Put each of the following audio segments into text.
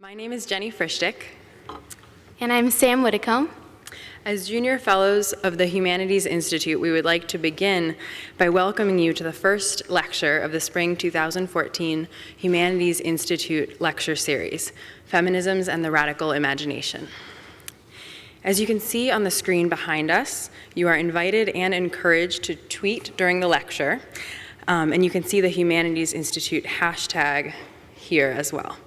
My name is Jenny Frischtick. And I'm Sam Whitcomb. As Junior Fellows of the Humanities Institute, we would like to begin by welcoming you to the first lecture of the Spring 2014 Humanities Institute Lecture Series, Feminisms and the Radical Imagination. As you can see on the screen behind us, you are invited and encouraged to tweet during the lecture, and you can see the Humanities Institute hashtag here as well.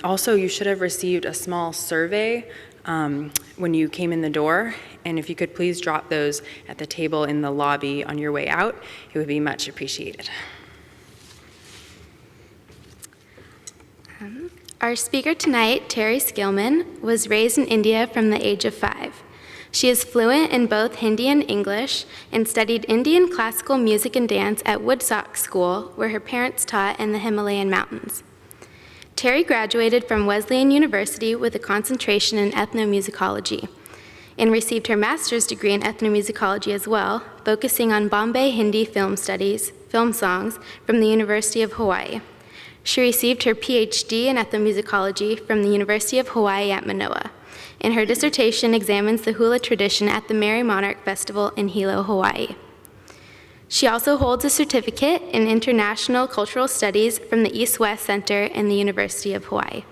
Also, you should have received a small survey when you came in the door, and if you could please drop those at the table in the lobby on your way out, it would be much appreciated. Our speaker tonight, Terri Skillman, was raised in India from the age of 5. She is fluent in both Hindi and English and studied Indian classical music and dance at Woodstock School, where her parents taught in the Himalayan mountains. Terri graduated from Wesleyan University with a concentration in ethnomusicology and received her master's degree in ethnomusicology as well, focusing on Bombay Hindi film studies, film songs from the University of Hawaii. She received her PhD in ethnomusicology from the University of Hawaii at Manoa, and her dissertation examines the Hula tradition at the Merry Monarch Festival in Hilo, Hawaii. She also holds a certificate in International Cultural Studies from the East-West Center in the University of Hawaii.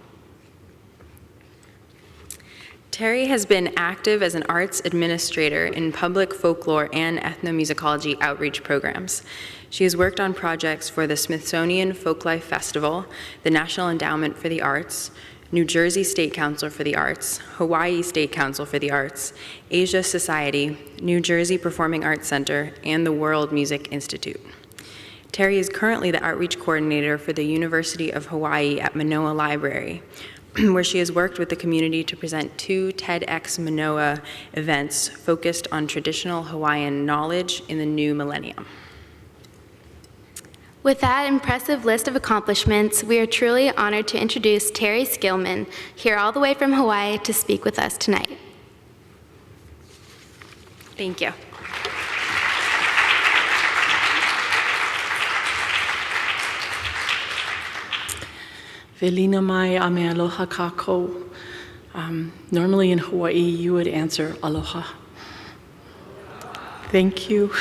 Terri has been active as an arts administrator in public folklore and ethnomusicology outreach programs. She has worked on projects for the Smithsonian Folklife Festival, the National Endowment for the Arts, New Jersey State Council for the Arts, Hawaii State Council for the Arts, Asia Society, New Jersey Performing Arts Center, and the World Music Institute. Terri is currently the outreach coordinator for the University of Hawaii at Manoa Library, where she has worked with the community to present 2 TEDx Manoa events focused on traditional Hawaiian knowledge in the new millennium. With that impressive list of accomplishments, we are truly honored to introduce Terri Skillman, here all the way from Hawaii to speak with us tonight. Thank you. Velina mai ame aloha kako. Normally in Hawaii, you would answer aloha. Thank you.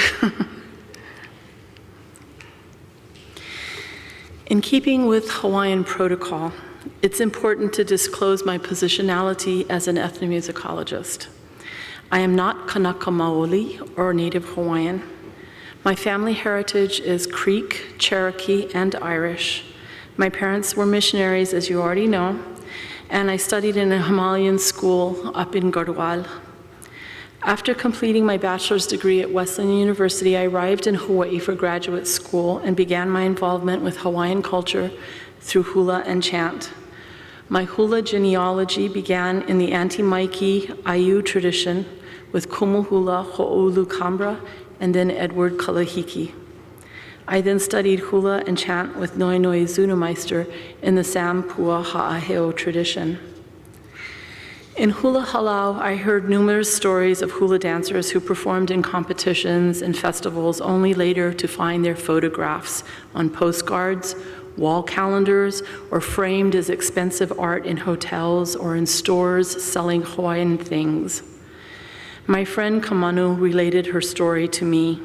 In keeping with Hawaiian protocol, it's important to disclose my positionality as an ethnomusicologist. I am not Kanaka Maoli or Native Hawaiian. My family heritage is Creek, Cherokee, and Irish. My parents were missionaries, as you already know, and I studied in a Himalayan school up in Garhwal. After completing my bachelor's degree at Wesleyan University, I arrived in Hawaii for graduate school and began my involvement with Hawaiian culture through hula and chant. My hula genealogy began in the Anti-Maiki Aiu tradition with Kumu Hula Ho'olu Kambra and then Edward Kalahiki. I then studied hula and chant with Noenoi Zunameister in the Sam Pua Ha'aheo tradition. In Hula Halau, I heard numerous stories of hula dancers who performed in competitions and festivals only later to find their photographs on postcards, wall calendars, or framed as expensive art in hotels or in stores selling Hawaiian things. My friend Kamanu related her story to me.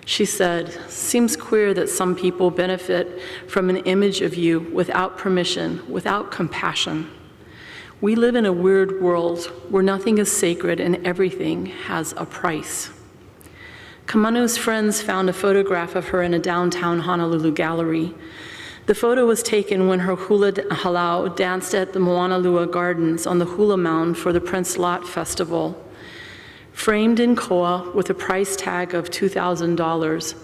She said, "Seems queer that some people benefit from an image of you without permission, without compassion. We live in a weird world where nothing is sacred and everything has a price." Kamanu's friends found a photograph of her in a downtown Honolulu gallery. The photo was taken when her hula halau danced at the Moanalua Gardens on the hula mound for the Prince Lot Festival. Framed in koa with a price tag of $2,000,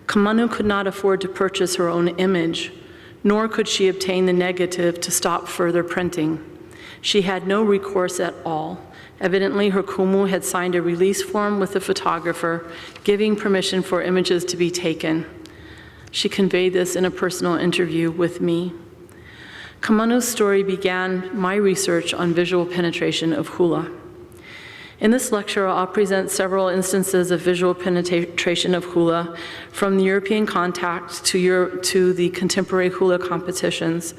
Kamanu could not afford to purchase her own image, nor could she obtain the negative to stop further printing. She had no recourse at all. Evidently, her kumu had signed a release form with the photographer, giving permission for images to be taken. She conveyed this in a personal interview with me. Kamanu's story began my research on visual penetration of hula. In this lecture, I'll present several instances of visual penetration of hula, from the European contact to the contemporary hula competitions.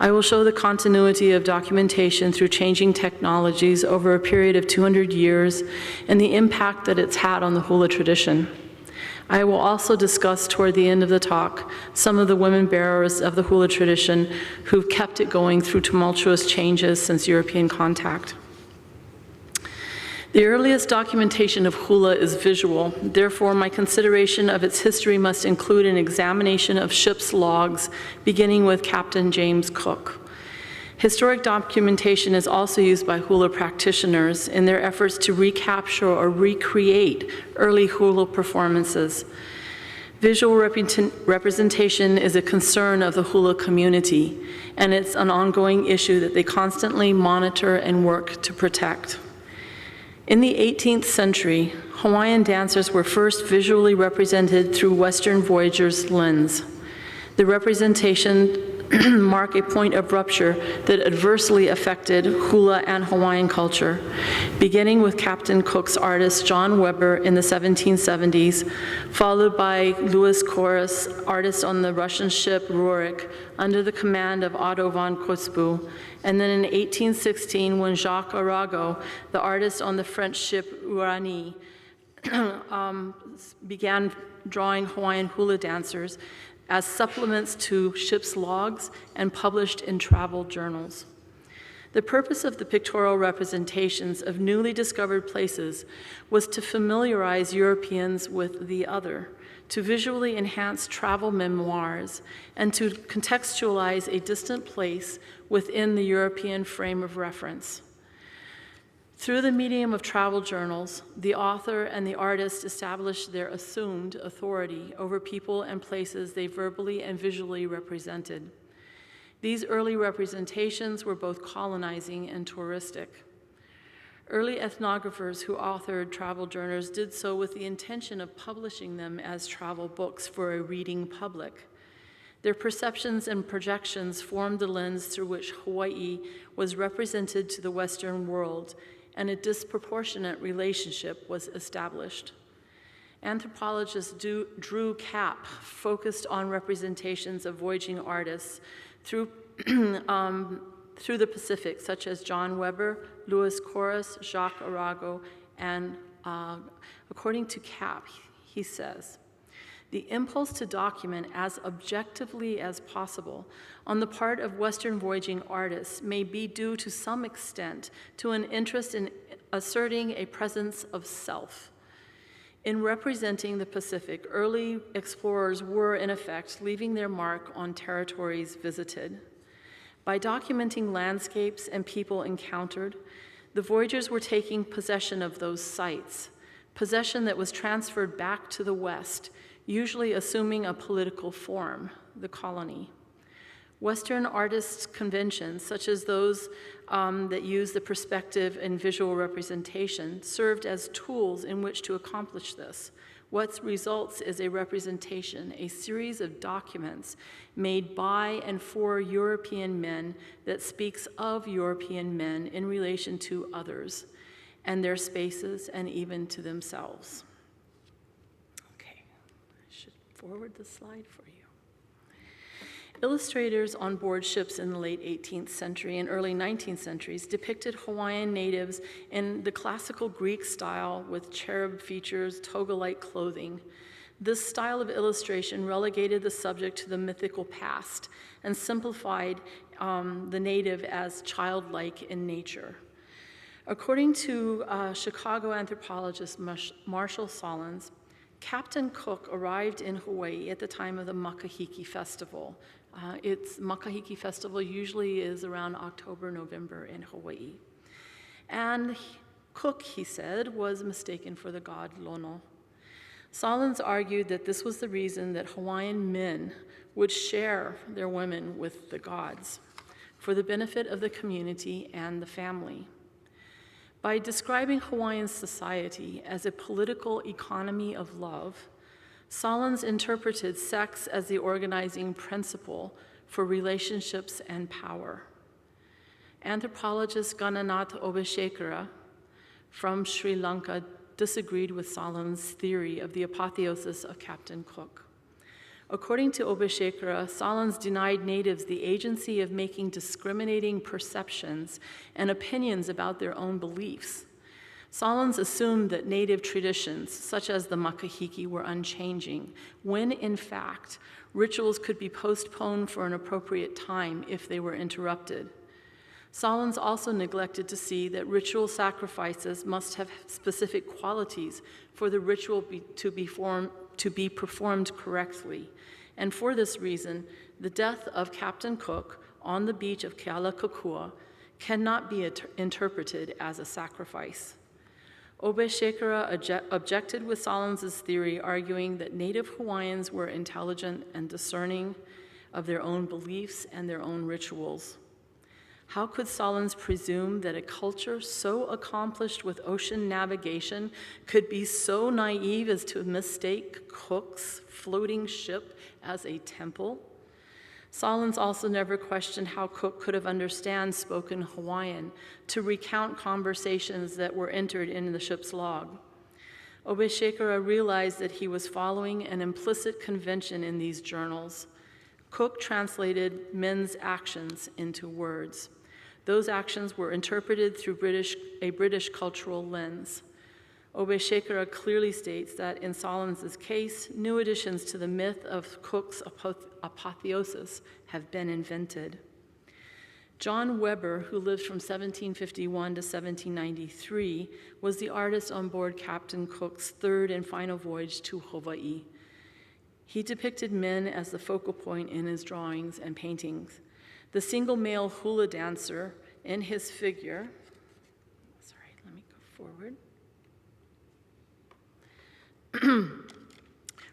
I will show the continuity of documentation through changing technologies over a period of 200 years and the impact that it's had on the hula tradition. I will also discuss toward the end of the talk some of the women bearers of the hula tradition who've kept it going through tumultuous changes since European contact. The earliest documentation of hula is visual. Therefore, my consideration of its history must include an examination of ship's logs, beginning with Captain James Cook. Historic documentation is also used by hula practitioners in their efforts to recapture or recreate early hula performances. Visual representation is a concern of the hula community, and it's an ongoing issue that they constantly monitor and work to protect. In the 18th century, Hawaiian dancers were first visually represented through Western voyagers' lens. The representation marked a point of rupture that adversely affected hula and Hawaiian culture, beginning with Captain Cook's artist John Weber in the 1770s, followed by Louis Corus, artist on the Russian ship Rurik, under the command of Otto von Kotzebue, and then in 1816, when Jacques Arago, the artist on the French ship Uranie, began drawing Hawaiian hula dancers as supplements to ship's logs and published in travel journals. The purpose of the pictorial representations of newly discovered places was to familiarize Europeans with the other, to visually enhance travel memoirs, and to contextualize a distant place within the European frame of reference. Through the medium of travel journals, the author and the artist established their assumed authority over people and places they verbally and visually represented. These early representations were both colonizing and touristic. Early ethnographers who authored travel journals did so with the intention of publishing them as travel books for a reading public. Their perceptions and projections formed the lens through which Hawaii was represented to the Western world, and a disproportionate relationship was established. Anthropologist Drew Kapp focused on representations of voyaging artists through the Pacific, such as John Weber, Louis Corus, Jacques Arago, and according to Kapp, he says, the impulse to document as objectively as possible on the part of Western voyaging artists may be due to some extent to an interest in asserting a presence of self. In representing the Pacific, early explorers were, in effect, leaving their mark on territories visited. By documenting landscapes and people encountered, the voyagers were taking possession of those sites, possession that was transferred back to the West, usually assuming a political form, the colony. Western artists' conventions, such as those that use the perspective and visual representation, served as tools in which to accomplish this. What results is a representation, a series of documents made by and for European men that speaks of European men in relation to others and their spaces and even to themselves. Okay, I should forward the slide for you. Illustrators on board ships in the late 18th century and early 19th centuries depicted Hawaiian natives in the classical Greek style with cherub features, toga-like clothing. This style of illustration relegated the subject to the mythical past and simplified the native as childlike in nature. According to Chicago anthropologist Marshall Solins, Captain Cook arrived in Hawaii at the time of the Makahiki Festival. Makahiki Festival usually is around October, November in Hawaii. And Cook, he said, was mistaken for the god Lono. Solins argued that this was the reason that Hawaiian men would share their women with the gods for the benefit of the community and the family. By describing Hawaiian society as a political economy of love, Solins interpreted sex as the organizing principle for relationships and power. Anthropologist Gananath Obeshekara from Sri Lanka disagreed with Solins' theory of the apotheosis of Captain Cook. According to Obeshekara, Solons denied natives the agency of making discriminating perceptions and opinions about their own beliefs. Solons assumed that native traditions, such as the makahiki, were unchanging, when in fact, rituals could be postponed for an appropriate time if they were interrupted. Solons also neglected to see that ritual sacrifices must have specific qualities for the ritual to be performed correctly. And for this reason, the death of Captain Cook on the beach of Kealakekua cannot be interpreted as a sacrifice. Obeshekara objected with Solons's theory, arguing that Native Hawaiians were intelligent and discerning of their own beliefs and their own rituals. How could Solons presume that a culture so accomplished with ocean navigation could be so naive as to mistake Cook's floating ship as a temple? Solons also never questioned how Cook could have understood spoken Hawaiian to recount conversations that were entered in the ship's log. Obeshekara realized that he was following an implicit convention in these journals. Cook translated men's actions into words. Those actions were interpreted through a British cultural lens. Obeshekara clearly states that in Solons's case, new additions to the myth of Cook's apotheosis have been invented. John Weber, who lived from 1751 to 1793, was the artist on board Captain Cook's third and final voyage to Hawaii. He depicted men as the focal point in his drawings and paintings. The single male hula dancer in his figure,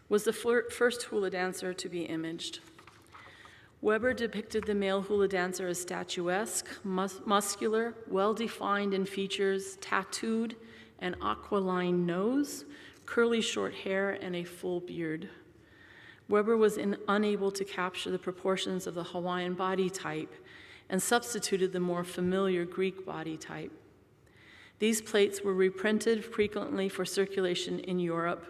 was the first hula dancer to be imaged. Weber depicted the male hula dancer as statuesque, muscular, well-defined in features, tattooed, an aquiline nose, curly short hair, and a full beard. Weber was unable to capture the proportions of the Hawaiian body type and substituted the more familiar Greek body type. These plates were reprinted frequently for circulation in Europe.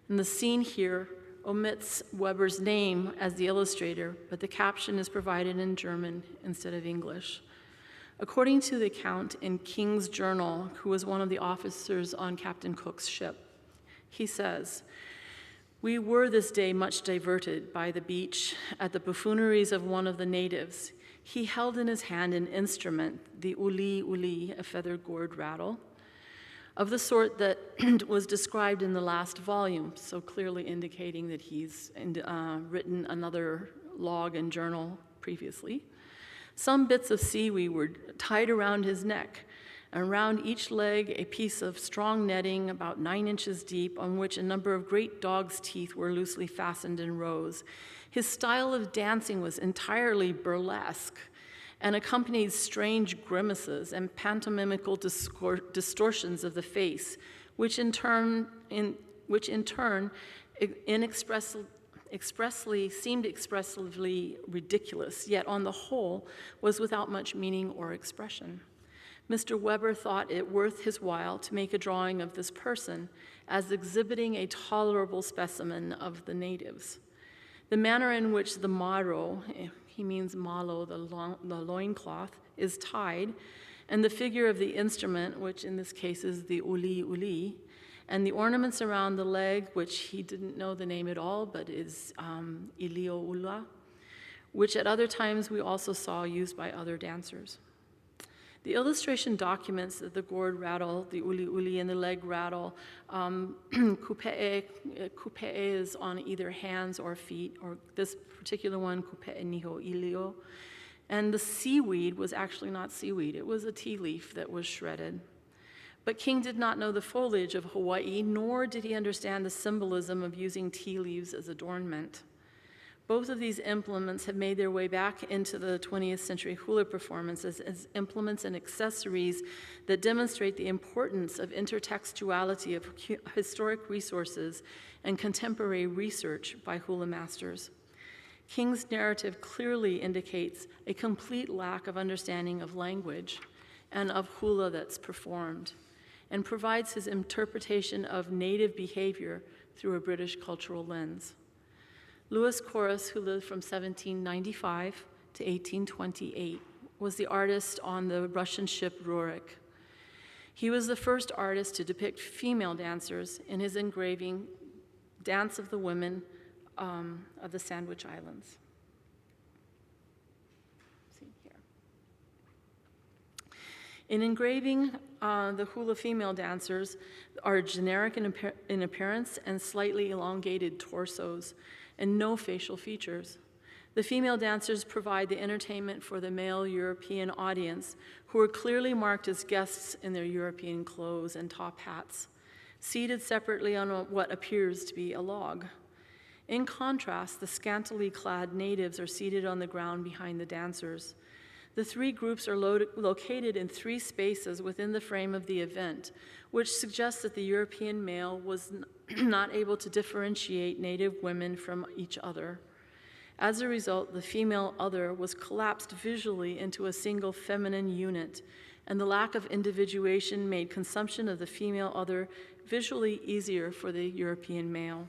And the scene here omits Weber's name as the illustrator, but the caption is provided in German instead of English. According to the account in King's Journal, who was one of the officers on Captain Cook's ship, he says, "We were this day much diverted by the beach at the buffooneries of one of the natives. He held in his hand an instrument, the uli, a feather-gourd rattle, of the sort that was described in the last volume," so clearly indicating that he's written another log and journal previously. "Some bits of seaweed were tied around his neck, and around each leg a piece of strong netting about 9 inches deep, on which a number of great dog's teeth were loosely fastened in rows. His style of dancing was entirely burlesque, and accompanied strange grimaces and pantomimical distortions of the face, which in turn seemed expressively ridiculous, yet on the whole was without much meaning or expression. Mr. Weber thought it worth his while to make a drawing of this person as exhibiting a tolerable specimen of the natives. The manner in which the maro," he means malo, the loincloth, "is tied, and the figure of the instrument, which in this case is the uli, and the ornaments around the leg, which he didn't know the name at all, but is ilioula, which at other times we also saw used by other dancers. The illustration documents that the gourd rattle, the uli, and the leg rattle, kupe'e is on either hands or feet, or this particular one, kupe'e niho ilio. And the seaweed was actually not seaweed, it was a tea leaf that was shredded. But King did not know the foliage of Hawaii, nor did he understand the symbolism of using tea leaves as adornment. Both of these implements have made their way back into the 20th century hula performances as implements and accessories that demonstrate the importance of intertextuality of historic resources and contemporary research by hula masters. King's narrative clearly indicates a complete lack of understanding of language and of hula that's performed, and provides his interpretation of native behavior through a British cultural lens. Louis Chorus, who lived from 1795 to 1828, was the artist on the Russian ship Rurik. He was the first artist to depict female dancers in his engraving Dance of the Women of the Sandwich Islands. See here. In engraving, the hula female dancers are generic in appearance and slightly elongated torsos and no facial features. The female dancers provide the entertainment for the male European audience, who are clearly marked as guests in their European clothes and top hats, seated separately on what appears to be a log. In contrast, the scantily clad natives are seated on the ground behind the dancers. The three groups are located in three spaces within the frame of the event, which suggests that the European male was not able to differentiate native women from each other. As a result, the female other was collapsed visually into a single feminine unit, and the lack of individuation made consumption of the female other visually easier for the European male.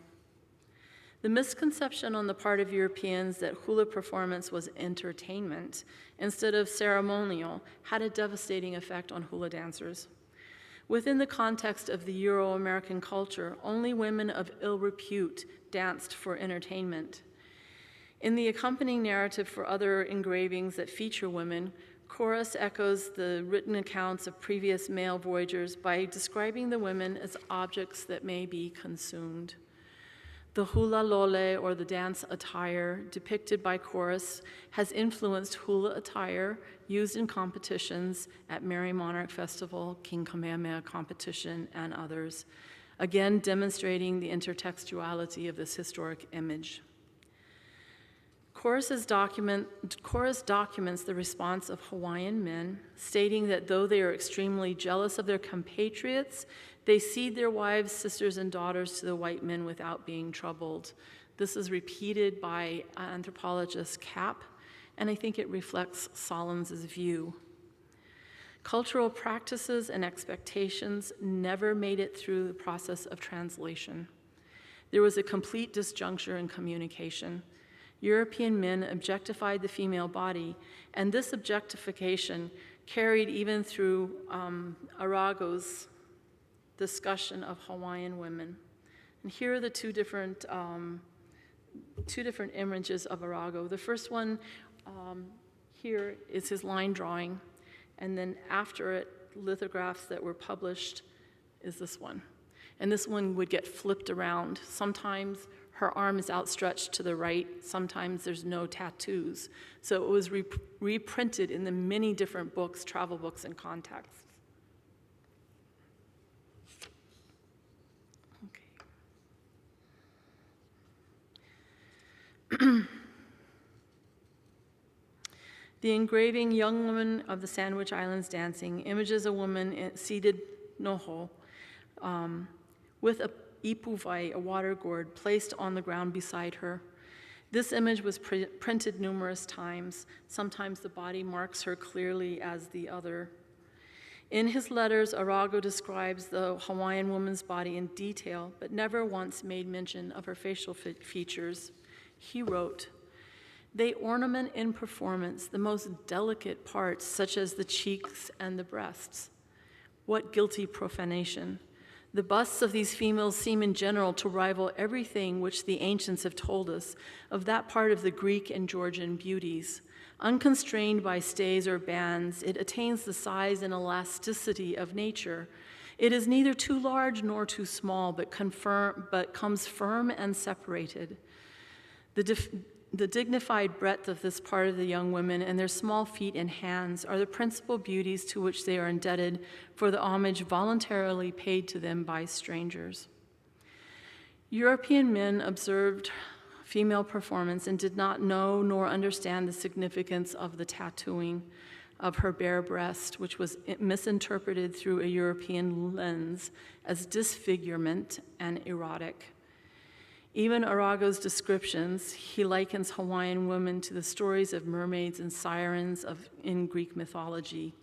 The misconception on the part of Europeans that hula performance was entertainment instead of ceremonial had a devastating effect on hula dancers. Within the context of the Euro-American culture, only women of ill repute danced for entertainment. In the accompanying narrative for other engravings that feature women, Chorus echoes the written accounts of previous male voyagers by describing the women as objects that may be consumed. The hula lole, or the dance attire, depicted by Chorus has influenced hula attire used in competitions at Merry Monarch Festival, King Kamehameha competition, and others, again demonstrating the intertextuality of this historic image. Chorus documents the response of Hawaiian men, stating that though they are extremely jealous of their compatriots, they cede their wives, sisters, and daughters to the white men without being troubled. This is repeated by anthropologist Kapp, and I think it reflects Solons's view. Cultural practices and expectations never made it through the process of translation. There was a complete disjuncture in communication. European men objectified the female body, and this objectification carried even through Arago's discussion of Hawaiian women. And here are the two different images of Arago. The first one here is his line drawing, and then after it, lithographs that were published is this one. And this one would get flipped around. Sometimes her arm is outstretched to the right, sometimes there's no tattoos. So it was reprinted in the many different books, travel books, and contexts. Okay. The engraving Young Woman of the Sandwich Islands Dancing images a woman seated noho with a ipuvai, a water gourd, placed on the ground beside her. This image was printed numerous times. Sometimes the body marks her clearly as the other. In his letters, Arago describes the Hawaiian woman's body in detail, but never once made mention of her facial features. He wrote, "They ornament in performance the most delicate parts, such as the cheeks and the breasts. What guilty profanation! The busts of these females seem in general to rival everything which the ancients have told us of that part of the Greek and Georgian beauties. Unconstrained by stays or bands, it attains the size and elasticity of nature. It is neither too large nor too small, but comes firm and separated. The dignified breadth of this part of the young women and their small feet and hands are the principal beauties to which they are indebted for the homage voluntarily paid to them by strangers." European men observed female performance and did not know nor understand the significance of the tattooing of her bare breast, which was misinterpreted through a European lens as disfigurement and erotic. Even Arago's descriptions, he likens Hawaiian women to the stories of mermaids and sirens in Greek mythology.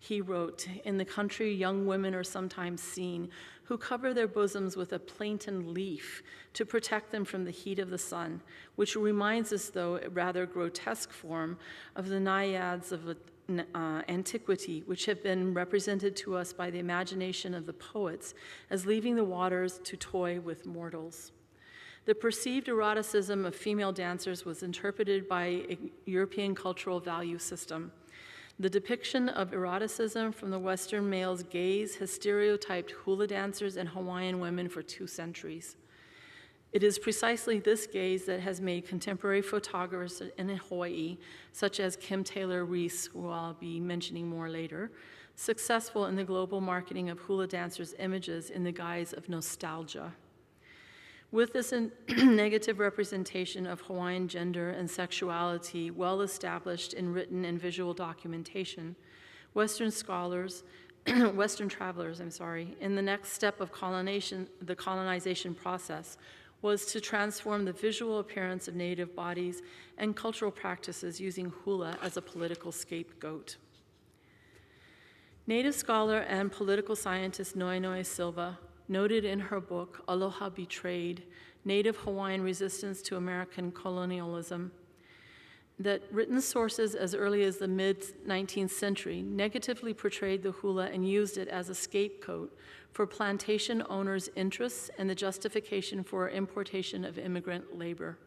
He wrote, "In the country, young women are sometimes seen who cover their bosoms with a plantain leaf to protect them from the heat of the sun, which reminds us, though a rather grotesque form, of the naiads of antiquity, which have been represented to us by the imagination of the poets as leaving the waters to toy with mortals." The perceived eroticism of female dancers was interpreted by a European cultural value system. The depiction of eroticism from the Western male's gaze has stereotyped hula dancers and Hawaiian women for 2 centuries. It is precisely this gaze that has made contemporary photographers in Hawaii, such as Kim Taylor-Reese, who I'll be mentioning more later, successful in the global marketing of hula dancers' images in the guise of nostalgia. With this negative representation of Hawaiian gender and sexuality well established in written and visual documentation, Western travelers, in the next step of the colonization process, was to transform the visual appearance of native bodies and cultural practices using hula as a political scapegoat. Native scholar and political scientist Noenoe Silva noted in her book, Aloha Betrayed, Native Hawaiian Resistance to American Colonialism, that written sources as early as the mid-19th century negatively portrayed the hula and used it as a scapegoat for plantation owners' interests and the justification for importation of immigrant labor.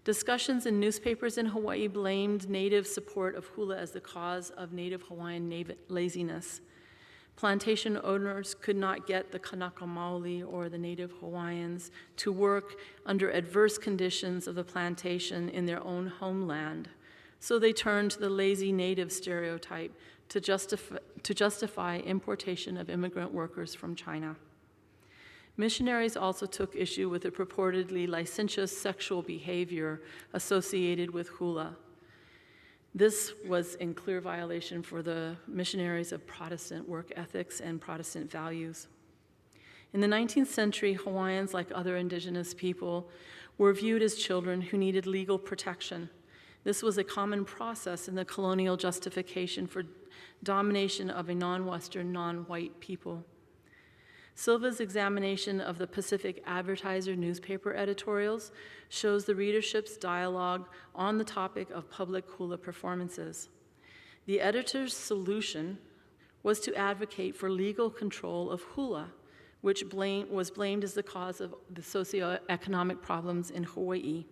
Discussions in newspapers in Hawaii blamed Native support of hula as the cause of Native Hawaiian laziness. Plantation owners could not get the Kanaka Maoli, or the Native Hawaiians, to work under adverse conditions of the plantation in their own homeland, so they turned to the lazy Native stereotype to justify importation of immigrant workers from China. Missionaries also took issue with the purportedly licentious sexual behavior associated with hula. This was in clear violation for the missionaries of Protestant work ethics and Protestant values. In the 19th century, Hawaiians, like other indigenous people, were viewed as children who needed legal protection. This was a common process in the colonial justification for domination of a non-Western, non-white people. Silva's examination of the Pacific Advertiser newspaper editorials shows the readership's dialogue on the topic of public hula performances. The editor's solution was to advocate for legal control of hula, which was blamed as the cause of the socioeconomic problems in Hawaii.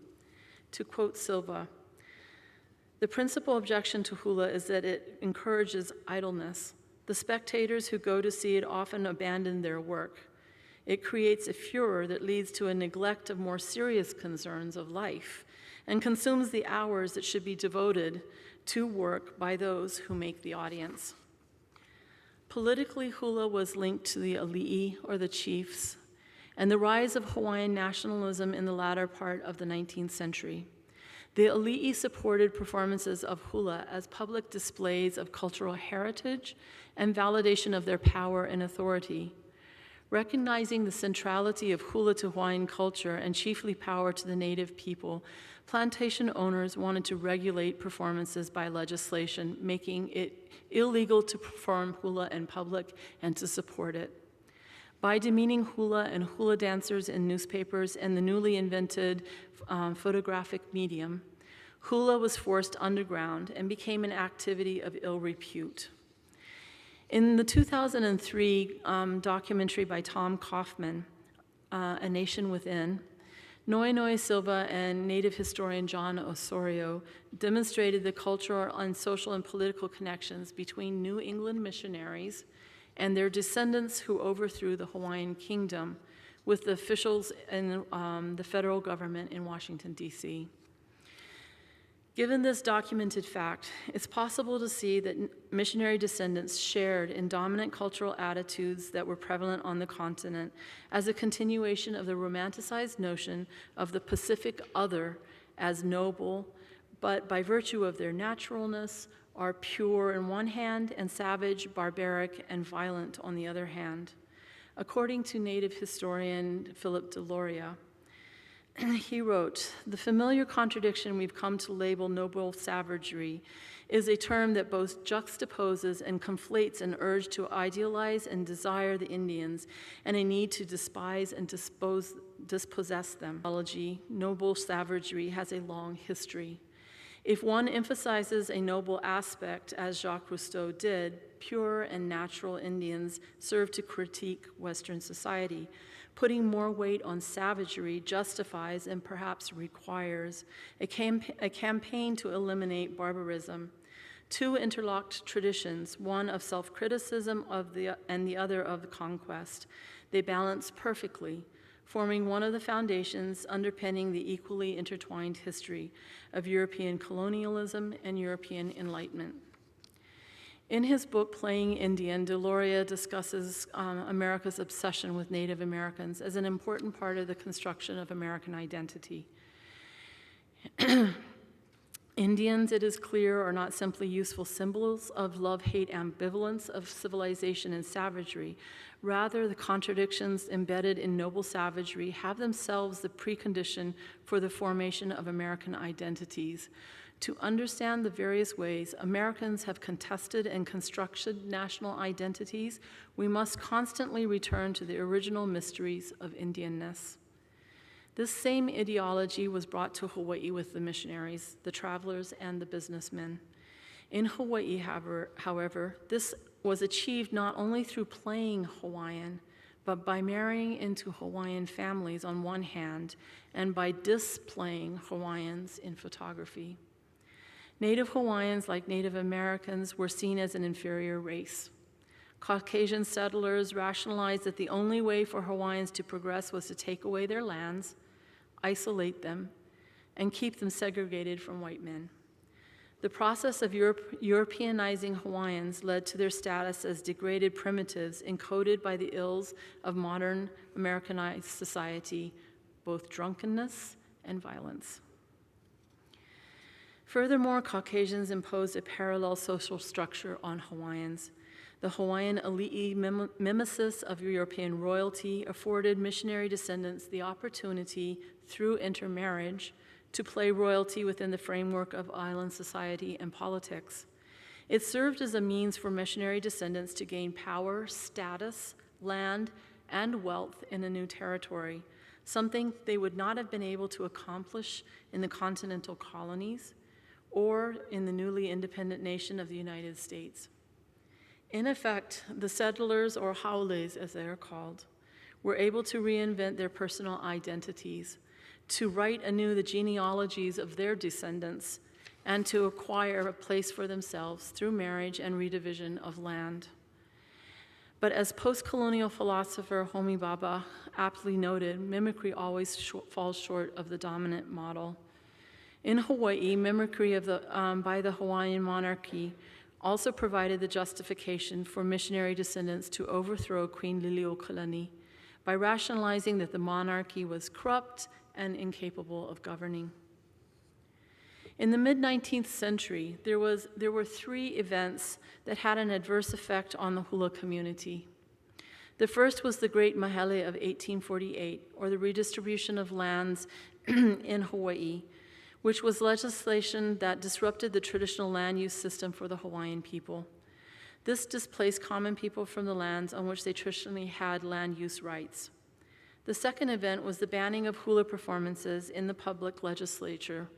To quote Silva, "The principal objection to hula is that it encourages idleness. The spectators who go to see it often abandon their work. It creates a furor that leads to a neglect of more serious concerns of life and consumes the hours that should be devoted to work by those who make the audience." Politically, hula was linked to the ali'i, or the chiefs, and the rise of Hawaiian nationalism in the latter part of the 19th century. The ali'i supported performances of hula as public displays of cultural heritage and validation of their power and authority. Recognizing the centrality of hula to Hawaiian culture and chiefly power to the native people, plantation owners wanted to regulate performances by legislation, making it illegal to perform hula in public and to support it. By demeaning hula and hula dancers in newspapers and the newly invented photographic medium, hula was forced underground and became an activity of ill repute. In the 2003 documentary by Tom Kaufman, A Nation Within, Noenoe Silva and Native historian John Osorio demonstrated the cultural and social and political connections between New England missionaries and their descendants who overthrew the Hawaiian kingdom with the officials in the federal government in Washington, D.C. Given this documented fact, it's possible to see that missionary descendants shared in dominant cultural attitudes that were prevalent on the continent as a continuation of the romanticized notion of the Pacific other as noble, but by virtue of their naturalness, are pure on one hand and savage, barbaric, and violent on the other hand. According to Native historian Philip Deloria, he wrote, "The familiar contradiction we've come to label noble savagery is a term that both juxtaposes and conflates an urge to idealize and desire the Indians and a need to despise and dispossess them. Noble savagery has a long history. If one emphasizes a noble aspect, as Jacques Rousseau did, pure and natural Indians serve to critique Western society. Putting more weight on savagery justifies and perhaps requires a campaign to eliminate barbarism. Two interlocked traditions, one of self-criticism and the other of conquest. They balance perfectly, forming one of the foundations underpinning the equally intertwined history of European colonialism and European Enlightenment." In his book, Playing Indian, Deloria discusses America's obsession with Native Americans as an important part of the construction of American identity. Indians, it is clear, are not simply useful symbols of love-hate ambivalence of civilization and savagery. Rather, the contradictions embedded in noble savagery have themselves the precondition for the formation of American identities. To understand the various ways Americans have contested and constructed national identities, we must constantly return to the original mysteries of Indianness. This same ideology was brought to Hawaii with the missionaries, the travelers, and the businessmen. In Hawaii, however, this was achieved not only through playing Hawaiian, but by marrying into Hawaiian families on one hand, and by displaying Hawaiians in photography. Native Hawaiians, like Native Americans, were seen as an inferior race. Caucasian settlers rationalized that the only way for Hawaiians to progress was to take away their lands, isolate them, and keep them segregated from white men. The process of Europeanizing Hawaiians led to their status as degraded primitives encoded by the ills of modern Americanized society, both drunkenness and violence. Furthermore, Caucasians imposed a parallel social structure on Hawaiians. The Hawaiian elite mimesis of European royalty afforded missionary descendants the opportunity, through intermarriage, to play royalty within the framework of island society and politics. It served as a means for missionary descendants to gain power, status, land, and wealth in a new territory, something they would not have been able to accomplish in the continental colonies or in the newly independent nation of the United States. In effect, the settlers, or haules as they are called, were able to reinvent their personal identities, to write anew the genealogies of their descendants, and to acquire a place for themselves through marriage and redivision of land. But as post-colonial philosopher Homi Bhabha aptly noted, mimicry always falls short of the dominant model. In Hawaii, mimicry by the Hawaiian monarchy also provided the justification for missionary descendants to overthrow Queen Liliuokalani by rationalizing that the monarchy was corrupt and incapable of governing. In the mid-19th century, there were three events that had an adverse effect on the Hula community. The first was the Great Mahele of 1848, or the redistribution of lands in Hawaii, which was legislation that disrupted the traditional land use system for the Hawaiian people. This displaced common people from the lands on which they traditionally had land use rights. The second event was the banning of hula performances in the public legislature.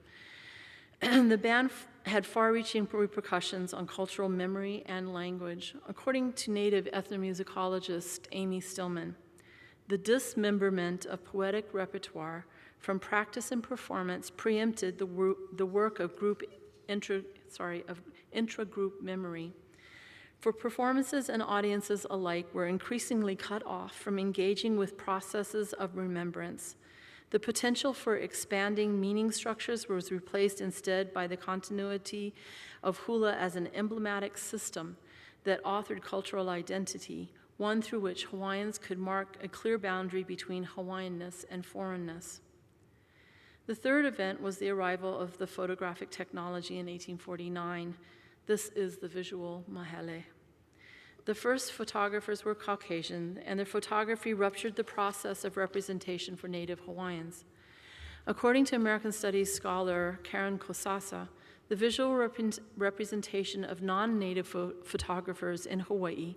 The ban had far-reaching repercussions on cultural memory and language. According to native ethnomusicologist Amy Stillman, the dismemberment of poetic repertoire from practice and performance preempted the work of intra-group memory. For performances and audiences alike were increasingly cut off from engaging with processes of remembrance. The potential for expanding meaning structures was replaced instead by the continuity of hula as an emblematic system that authored cultural identity, one through which Hawaiians could mark a clear boundary between Hawaiianness and foreignness. The third event was the arrival of the photographic technology in 1849. This is the visual mahele. The first photographers were Caucasian, and their photography ruptured the process of representation for Native Hawaiians. According to American Studies scholar Karen Kosasa, the visual representation of non-native photographers in Hawaii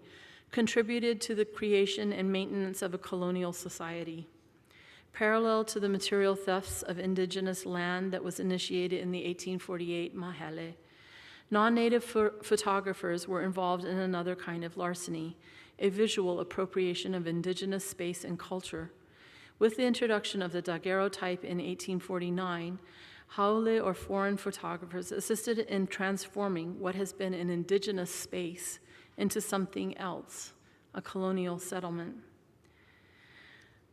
contributed to the creation and maintenance of a colonial society. Parallel to the material thefts of indigenous land that was initiated in the 1848 Mahele, non-native photographers were involved in another kind of larceny, a visual appropriation of indigenous space and culture. With the introduction of the daguerreotype in 1849, haole or foreign photographers assisted in transforming what has been an indigenous space into something else, a colonial settlement.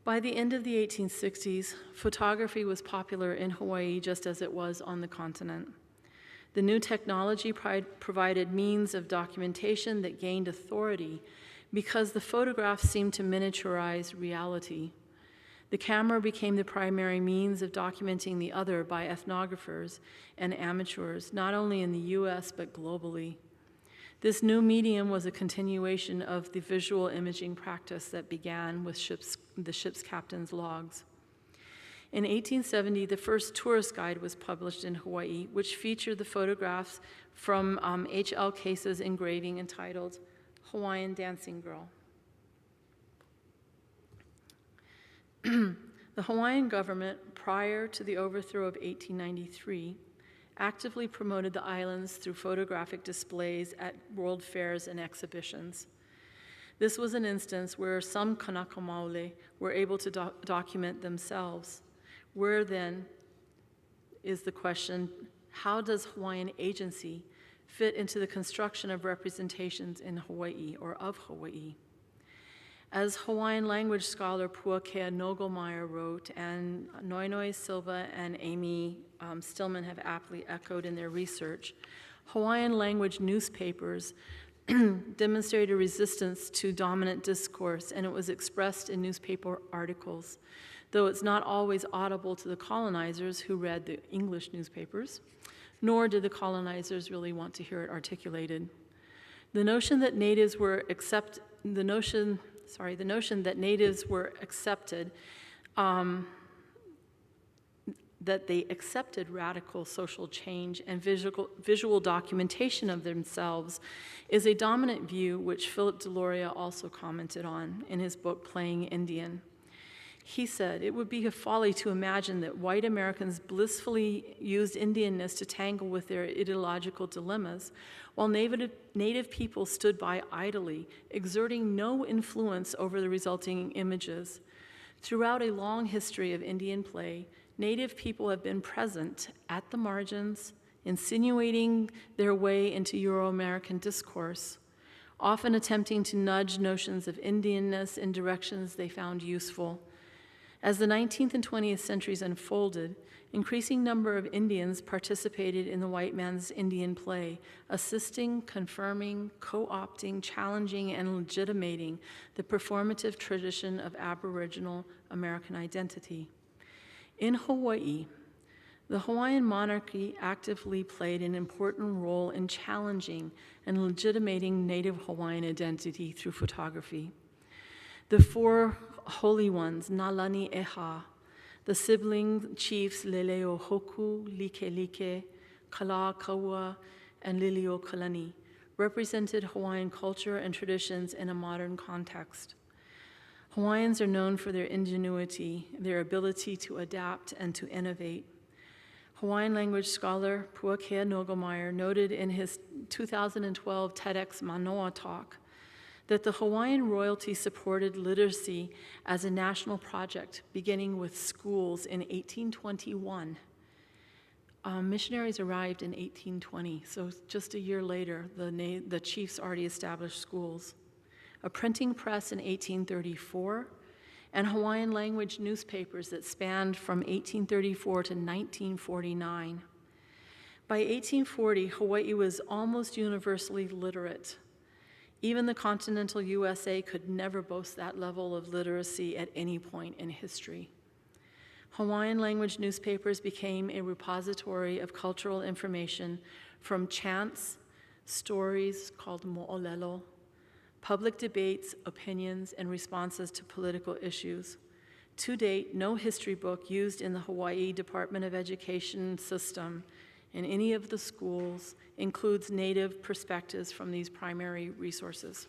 By the end of the 1860s, photography was popular in Hawaii just as it was on the continent. The new technology provided means of documentation that gained authority because the photographs seemed to miniaturize reality. The camera became the primary means of documenting the other by ethnographers and amateurs, not only in the US, but globally. This new medium was a continuation of the visual imaging practice that began with the ship's captain's logs. In 1870, the first tourist guide was published in Hawaii, which featured the photographs from H.L. Case's engraving entitled Hawaiian Dancing Girl. The Hawaiian government, prior to the overthrow of 1893, actively promoted the islands through photographic displays at world fairs and exhibitions. This was an instance where some Kanaka Maoli were able to document themselves. Where then is the question, how does Hawaiian agency fit into the construction of representations in Hawaii or of Hawaii? As Hawaiian language scholar Puakea Nogelmeyer wrote, and Noinoi Silva and Amy Stillman have aptly echoed in their research, Hawaiian language newspapers demonstrated a resistance to dominant discourse, and it was expressed in newspaper articles, though it's not always audible to the colonizers who read the English newspapers, nor did the colonizers really want to hear it articulated. The notion that natives were accepted, that they accepted radical social change and visual documentation of themselves is a dominant view which Philip Deloria also commented on in his book, Playing Indian. He said, "It would be a folly to imagine that white Americans blissfully used Indianness to tangle with their ideological dilemmas, while native people stood by idly, exerting no influence over the resulting images. Throughout a long history of Indian play, native people have been present at the margins, insinuating their way into Euro-American discourse, often attempting to nudge notions of Indianness in directions they found useful. As the 19th and 20th centuries unfolded, increasing number of Indians participated in the white man's Indian play, assisting, confirming, co-opting, challenging, and legitimating the performative tradition of Aboriginal American identity. In Hawaii, the Hawaiian monarchy actively played an important role in challenging and legitimating Native Hawaiian identity through photography. The four holy ones, Nalani-Eha, the sibling chiefs Leleohoku, Likelike, Kalakaua, and Liliokalani, represented Hawaiian culture and traditions in a modern context. Hawaiians are known for their ingenuity, their ability to adapt and to innovate. Hawaiian language scholar Puakea Nogelmeyer noted in his 2012 TEDx Manoa talk that the Hawaiian royalty supported literacy as a national project, beginning with schools in 1821. Missionaries arrived in 1820, so just a year later, the chiefs already established schools. A printing press in 1834, and Hawaiian language newspapers that spanned from 1834 to 1949. By 1840, Hawaii was almost universally literate. Even the continental USA could never boast that level of literacy at any point in history. Hawaiian language newspapers became a repository of cultural information from chants, stories called mo'olelo, public debates, opinions, and responses to political issues, To date, no history book used in the Hawaii Department of Education system in any of the schools includes Native perspectives from these primary resources.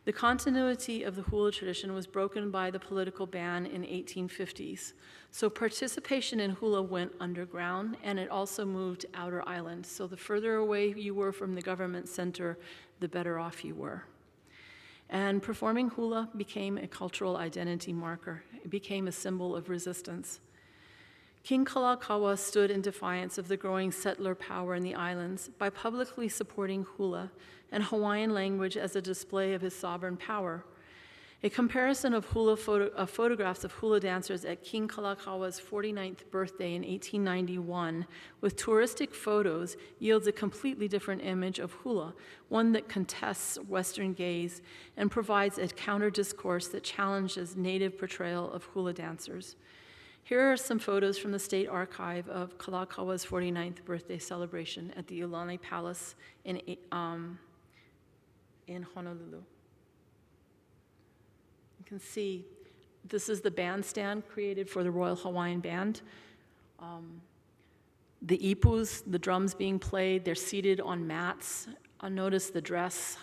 The continuity of the hula tradition was broken by the political ban in 1850s, so participation in hula went underground, and it also moved to outer islands. So the further away you were from the government center, the better off you were. And performing hula became a cultural identity marker. It became a symbol of resistance. King Kalakaua stood in defiance of the growing settler power in the islands by publicly supporting hula and Hawaiian language as a display of his sovereign power. A comparison of photographs of hula dancers at King Kalakaua's 49th birthday in 1891 with touristic photos yields a completely different image of hula, one that contests Western gaze and provides a counter-discourse that challenges Native portrayal of hula dancers. Here are some photos from the State Archive of Kalakaua's 49th birthday celebration at the Iulani Palace in Honolulu. You can see this is the bandstand created for the Royal Hawaiian Band. The ipus, the drums being played, they're seated on mats. Notice the dress.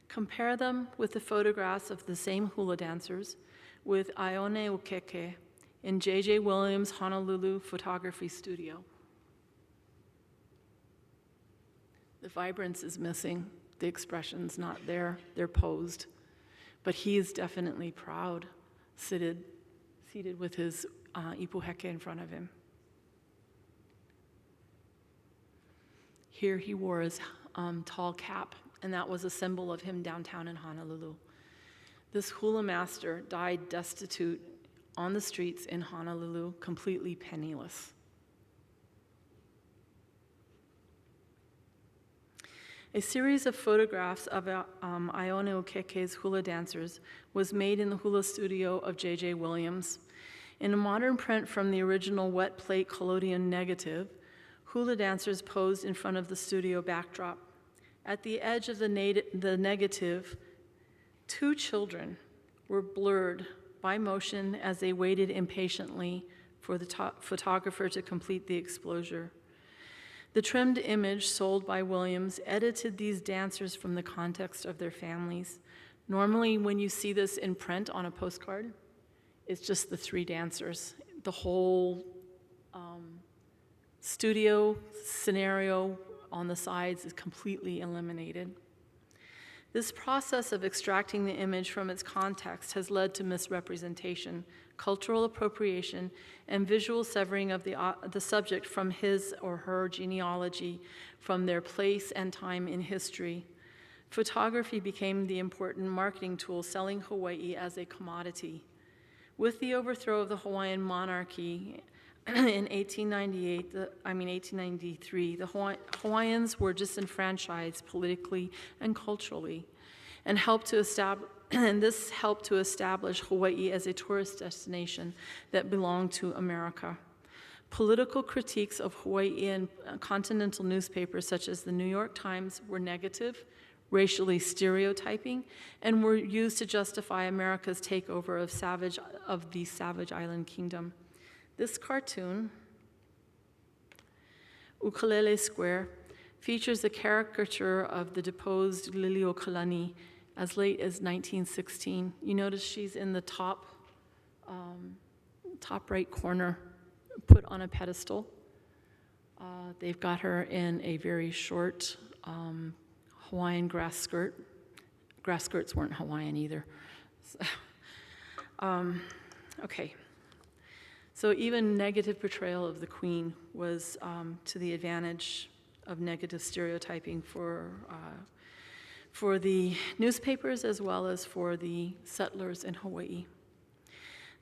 Compare them with the photographs of the same hula dancers with Aione Ukeke in J.J. Williams' Honolulu photography studio. The vibrance is missing, the expression's not there, they're posed. But he is definitely proud, seated with his ipuheke in front of him. Here he wore his tall cap, and that was a symbol of him downtown in Honolulu. This hula master died destitute on the streets in Honolulu, completely penniless. A series of photographs of Aione Ukeke's hula dancers was made in the hula studio of J.J. Williams. In a modern print from the original wet plate collodion negative, hula dancers posed in front of the studio backdrop. At the edge of the negative, two children were blurred by motion as they waited impatiently for the photographer to complete the exposure. The trimmed image sold by Williams edited these dancers from the context of their families. Normally, when you see this in print on a postcard, it's just the three dancers. The whole studio scenario on the sides is completely eliminated. This process of extracting the image from its context has led to misrepresentation, cultural appropriation, and visual severing of the subject from his or her genealogy, from their place and time in history. Photography became the important marketing tool, selling Hawaii as a commodity. With the overthrow of the Hawaiian monarchy in 1893, the Hawaiians were disenfranchised politically and culturally, and this helped to establish Hawaii as a tourist destination that belonged to America. Political critiques of Hawaii in continental newspapers such as the New York Times were negative, racially stereotyping, and were used to justify America's takeover of the savage island kingdom. This cartoon, Ukulele Square, features a caricature of the deposed Liliuokalani as late as 1916. You notice she's in the top right corner, put on a pedestal. They've got her in a very short Hawaiian grass skirt. Grass skirts weren't Hawaiian either. Okay. So even negative portrayal of the queen was to the advantage of negative stereotyping for the newspapers as well as for the settlers in Hawaii.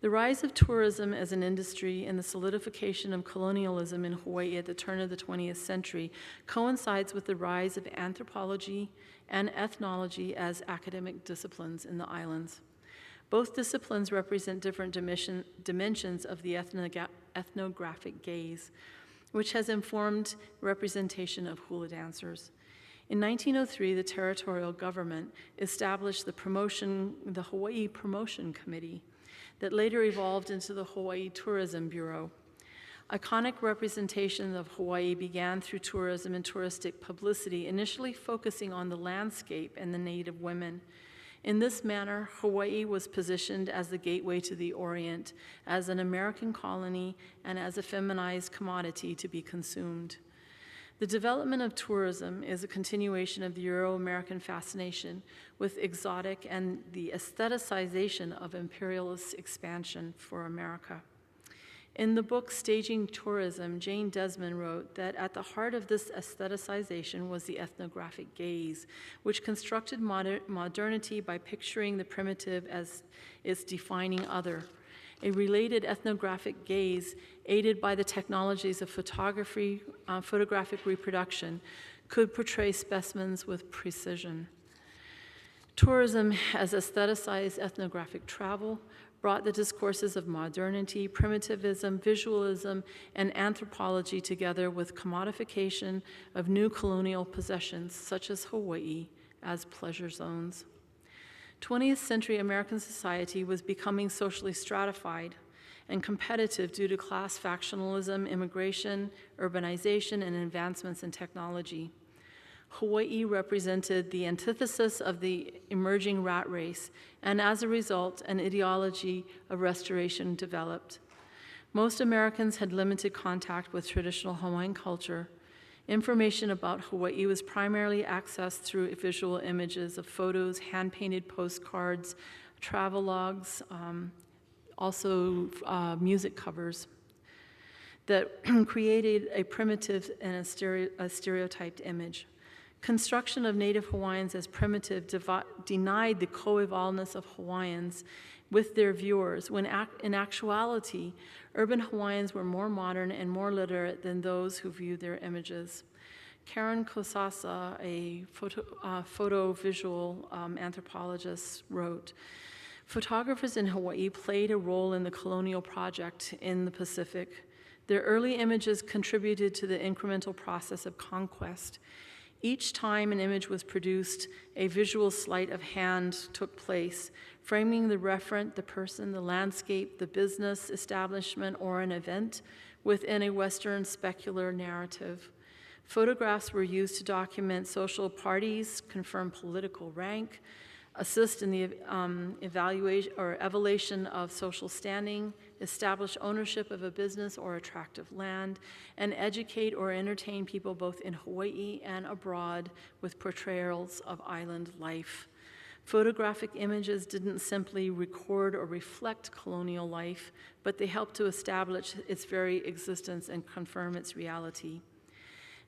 The rise of tourism as an industry and the solidification of colonialism in Hawaii at the turn of the 20th century coincides with the rise of anthropology and ethnology as academic disciplines in the islands. Both disciplines represent different dimensions of the ethnographic gaze, which has informed representation of hula dancers. In 1903, the territorial government established the Hawaii Promotion Committee that later evolved into the Hawaii Tourism Bureau. Iconic representation of Hawaii began through tourism and touristic publicity, initially focusing on the landscape and the native women. In this manner, Hawaii was positioned as the gateway to the Orient, as an American colony, and as a feminized commodity to be consumed. The development of tourism is a continuation of the Euro-American fascination with exotic and the aestheticization of imperialist expansion for America. In the book Staging Tourism, Jane Desmond wrote that at the heart of this aestheticization was the ethnographic gaze, which constructed modernity by picturing the primitive as its defining other. A related ethnographic gaze, aided by the technologies of photography, photographic reproduction, could portray specimens with precision. Tourism as aestheticized ethnographic travel brought the discourses of modernity, primitivism, visualism, and anthropology together with commodification of new colonial possessions, such as Hawaii, as pleasure zones. 20th century American society was becoming socially stratified and competitive due to class factionalism, immigration, urbanization, and advancements in technology. Hawaii represented the antithesis of the emerging rat race, and as a result, an ideology of restoration developed. Most Americans had limited contact with traditional Hawaiian culture. Information about Hawaii was primarily accessed through visual images of photos, hand-painted postcards, travelogues, also music covers that created a primitive and a stereotyped image. Construction of Native Hawaiians as primitive denied the co-evolvedness of Hawaiians with their viewers, when in actuality, urban Hawaiians were more modern and more literate than those who viewed their images. Karen Kosasa, a photo-visual anthropologist, wrote, "Photographers in Hawaii played a role in the colonial project in the Pacific. Their early images contributed to the incremental process of conquest. Each time an image was produced, a visual sleight of hand took place, framing the referent, the person, the landscape, the business establishment, or an event within a Western specular narrative. Photographs were used to document social parties, confirm political rank, assist in the evaluation or evaluation of social standing, establish ownership of a business or a tract of land, and educate or entertain people both in Hawaii and abroad with portrayals of island life. Photographic images didn't simply record or reflect colonial life, but they helped to establish its very existence and confirm its reality.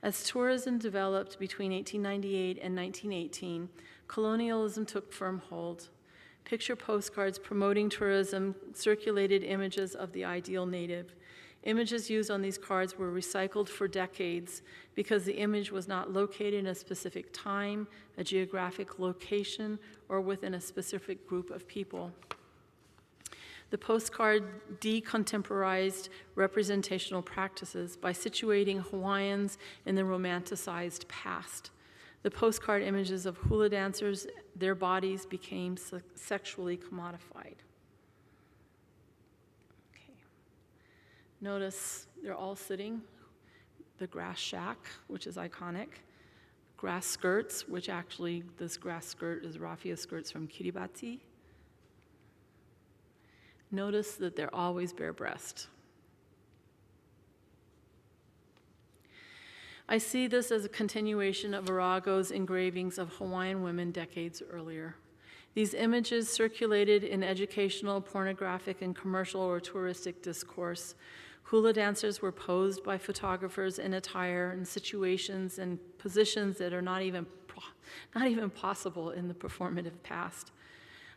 As tourism developed between 1898 and 1918, colonialism took firm hold. Picture postcards promoting tourism circulated images of the ideal native. Images used on these cards were recycled for decades because the image was not located in a specific time, a geographic location, or within a specific group of people. The postcard decontemporized representational practices by situating Hawaiians in the romanticized past. The postcard images of hula dancers, their bodies became sexually commodified. Okay. Notice they're all sitting. The grass shack, which is iconic. Grass skirts, which actually this grass skirt is raffia skirts from Kiribati. Notice that they're always bare-breasted. I see this as a continuation of Arago's engravings of Hawaiian women decades earlier. These images circulated in educational, pornographic, and commercial or touristic discourse. Hula dancers were posed by photographers in attire and situations and positions that are not even possible in the performative past.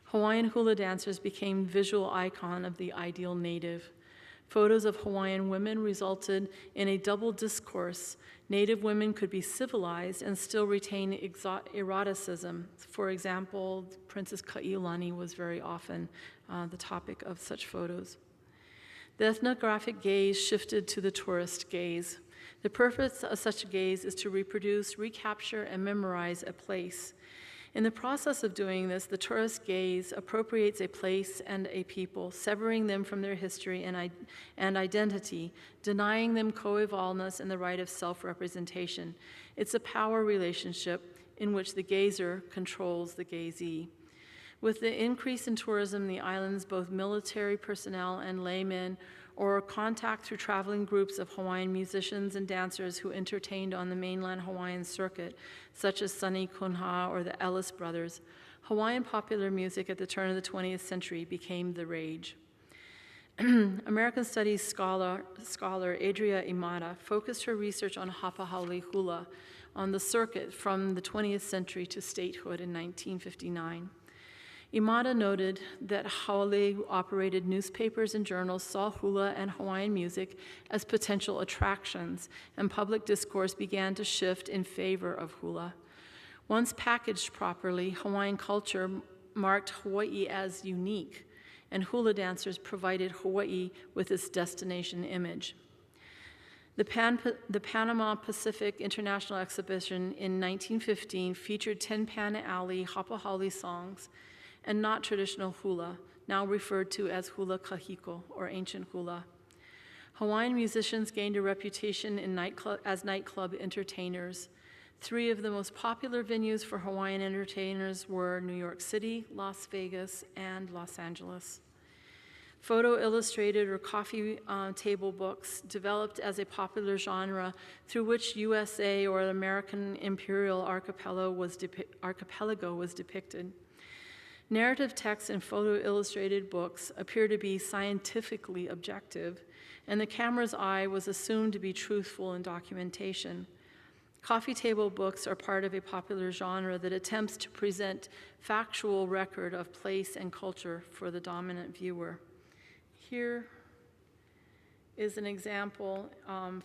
Hawaiian hula dancers became visual icon of the ideal native. Photos of Hawaiian women resulted in a double discourse. Native women could be civilized and still retain eroticism. For example, Princess Ka'iulani was very often the topic of such photos. The ethnographic gaze shifted to the tourist gaze. The purpose of such a gaze is to reproduce, recapture, and memorize a place. In the process of doing this, the tourist gaze appropriates a place and a people, severing them from their history and identity, denying them coevalness and the right of self-representation. It's a power relationship in which the gazer controls the gazee. With the increase in tourism in the islands, both military personnel and laymen, or contact through traveling groups of Hawaiian musicians and dancers who entertained on the mainland Hawaiian circuit, such as Sonny Kunha or the Ellis Brothers, Hawaiian popular music at the turn of the 20th century became the rage. American Studies scholar Adria Imada focused her research on Hapahaole Hula on the circuit from the 20th century to statehood in 1959. Imada noted that Haole-operated newspapers and journals saw hula and Hawaiian music as potential attractions, and public discourse began to shift in favor of hula. Once packaged properly, Hawaiian culture marked Hawaii as unique, and hula dancers provided Hawaii with its destination image. The Panama Pacific International Exhibition in 1915 featured 10 Pana Alley Hapahaole songs, and not traditional hula, now referred to as hula kahiko, or ancient hula. Hawaiian musicians gained a reputation as nightclub entertainers. 3 of the most popular venues for Hawaiian entertainers were New York City, Las Vegas, and Los Angeles. Photo illustrated or coffee table books developed as a popular genre through which USA or American imperial archipelago was depicted. Narrative texts and photo-illustrated books appear to be scientifically objective, and the camera's eye was assumed to be truthful in documentation. Coffee table books are part of a popular genre that attempts to present factual record of place and culture for the dominant viewer. Here is an example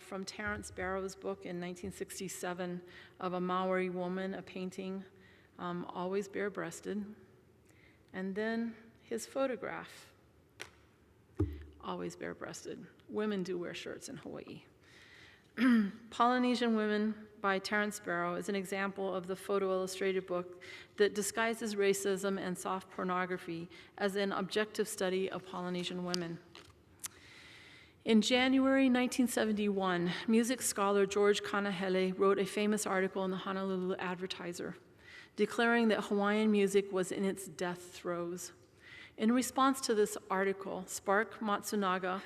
from Terrence Barrow's book in 1967 of a Maori woman, a painting, always bare-breasted. And then his photograph, always bare-breasted. Women do wear shirts in Hawaii. Polynesian Women by Terrence Barrow is an example of the photo-illustrated book that disguises racism and soft pornography as an objective study of Polynesian women. In January 1971, music scholar George Kanahele wrote a famous article in the Honolulu Advertiser, declaring that Hawaiian music was in its death throes. In response to this article, Spark Matsunaga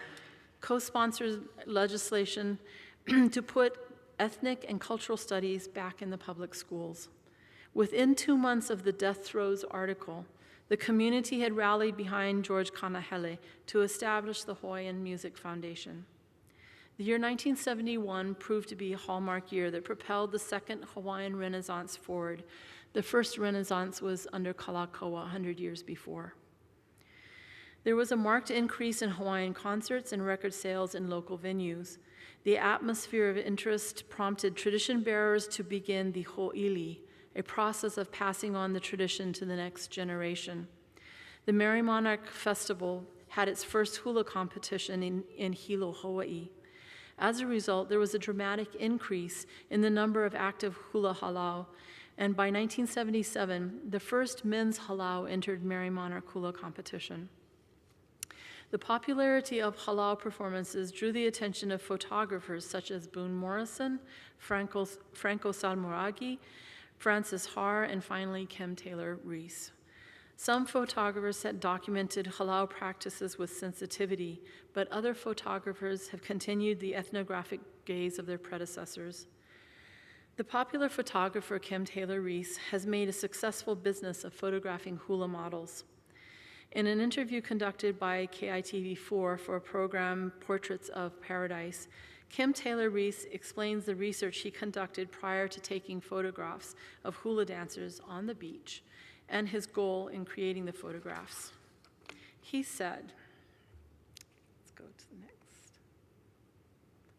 co-sponsored legislation to put ethnic and cultural studies back in the public schools. Within 2 months of the death throes article, the community had rallied behind George Kanahele to establish the Hawaiian Music Foundation. The year 1971 proved to be a hallmark year that propelled the second Hawaiian Renaissance forward. The first Renaissance was under Kalakaua 100 years before. There was a marked increase in Hawaiian concerts and record sales in local venues. The atmosphere of interest prompted tradition bearers to begin the ho'ili, a process of passing on the tradition to the next generation. The Merry Monarch Festival had its first hula competition in Hilo, Hawaii. As a result, there was a dramatic increase in the number of active hula halau, and by 1977, the first men's halau entered Merry Monarch hula competition. The popularity of halau performances drew the attention of photographers such as Boone Morrison, Franco Salmoraghi, Francis Haar, and finally Kim Taylor Reese. Some photographers had documented halau practices with sensitivity, but other photographers have continued the ethnographic gaze of their predecessors. The popular photographer Kim Taylor Reese has made a successful business of photographing hula models. In an interview conducted by KITV4 for a program, Portraits of Paradise, Kim Taylor Reese explains the research he conducted prior to taking photographs of hula dancers on the beach and his goal in creating the photographs. He said, let's go to the next.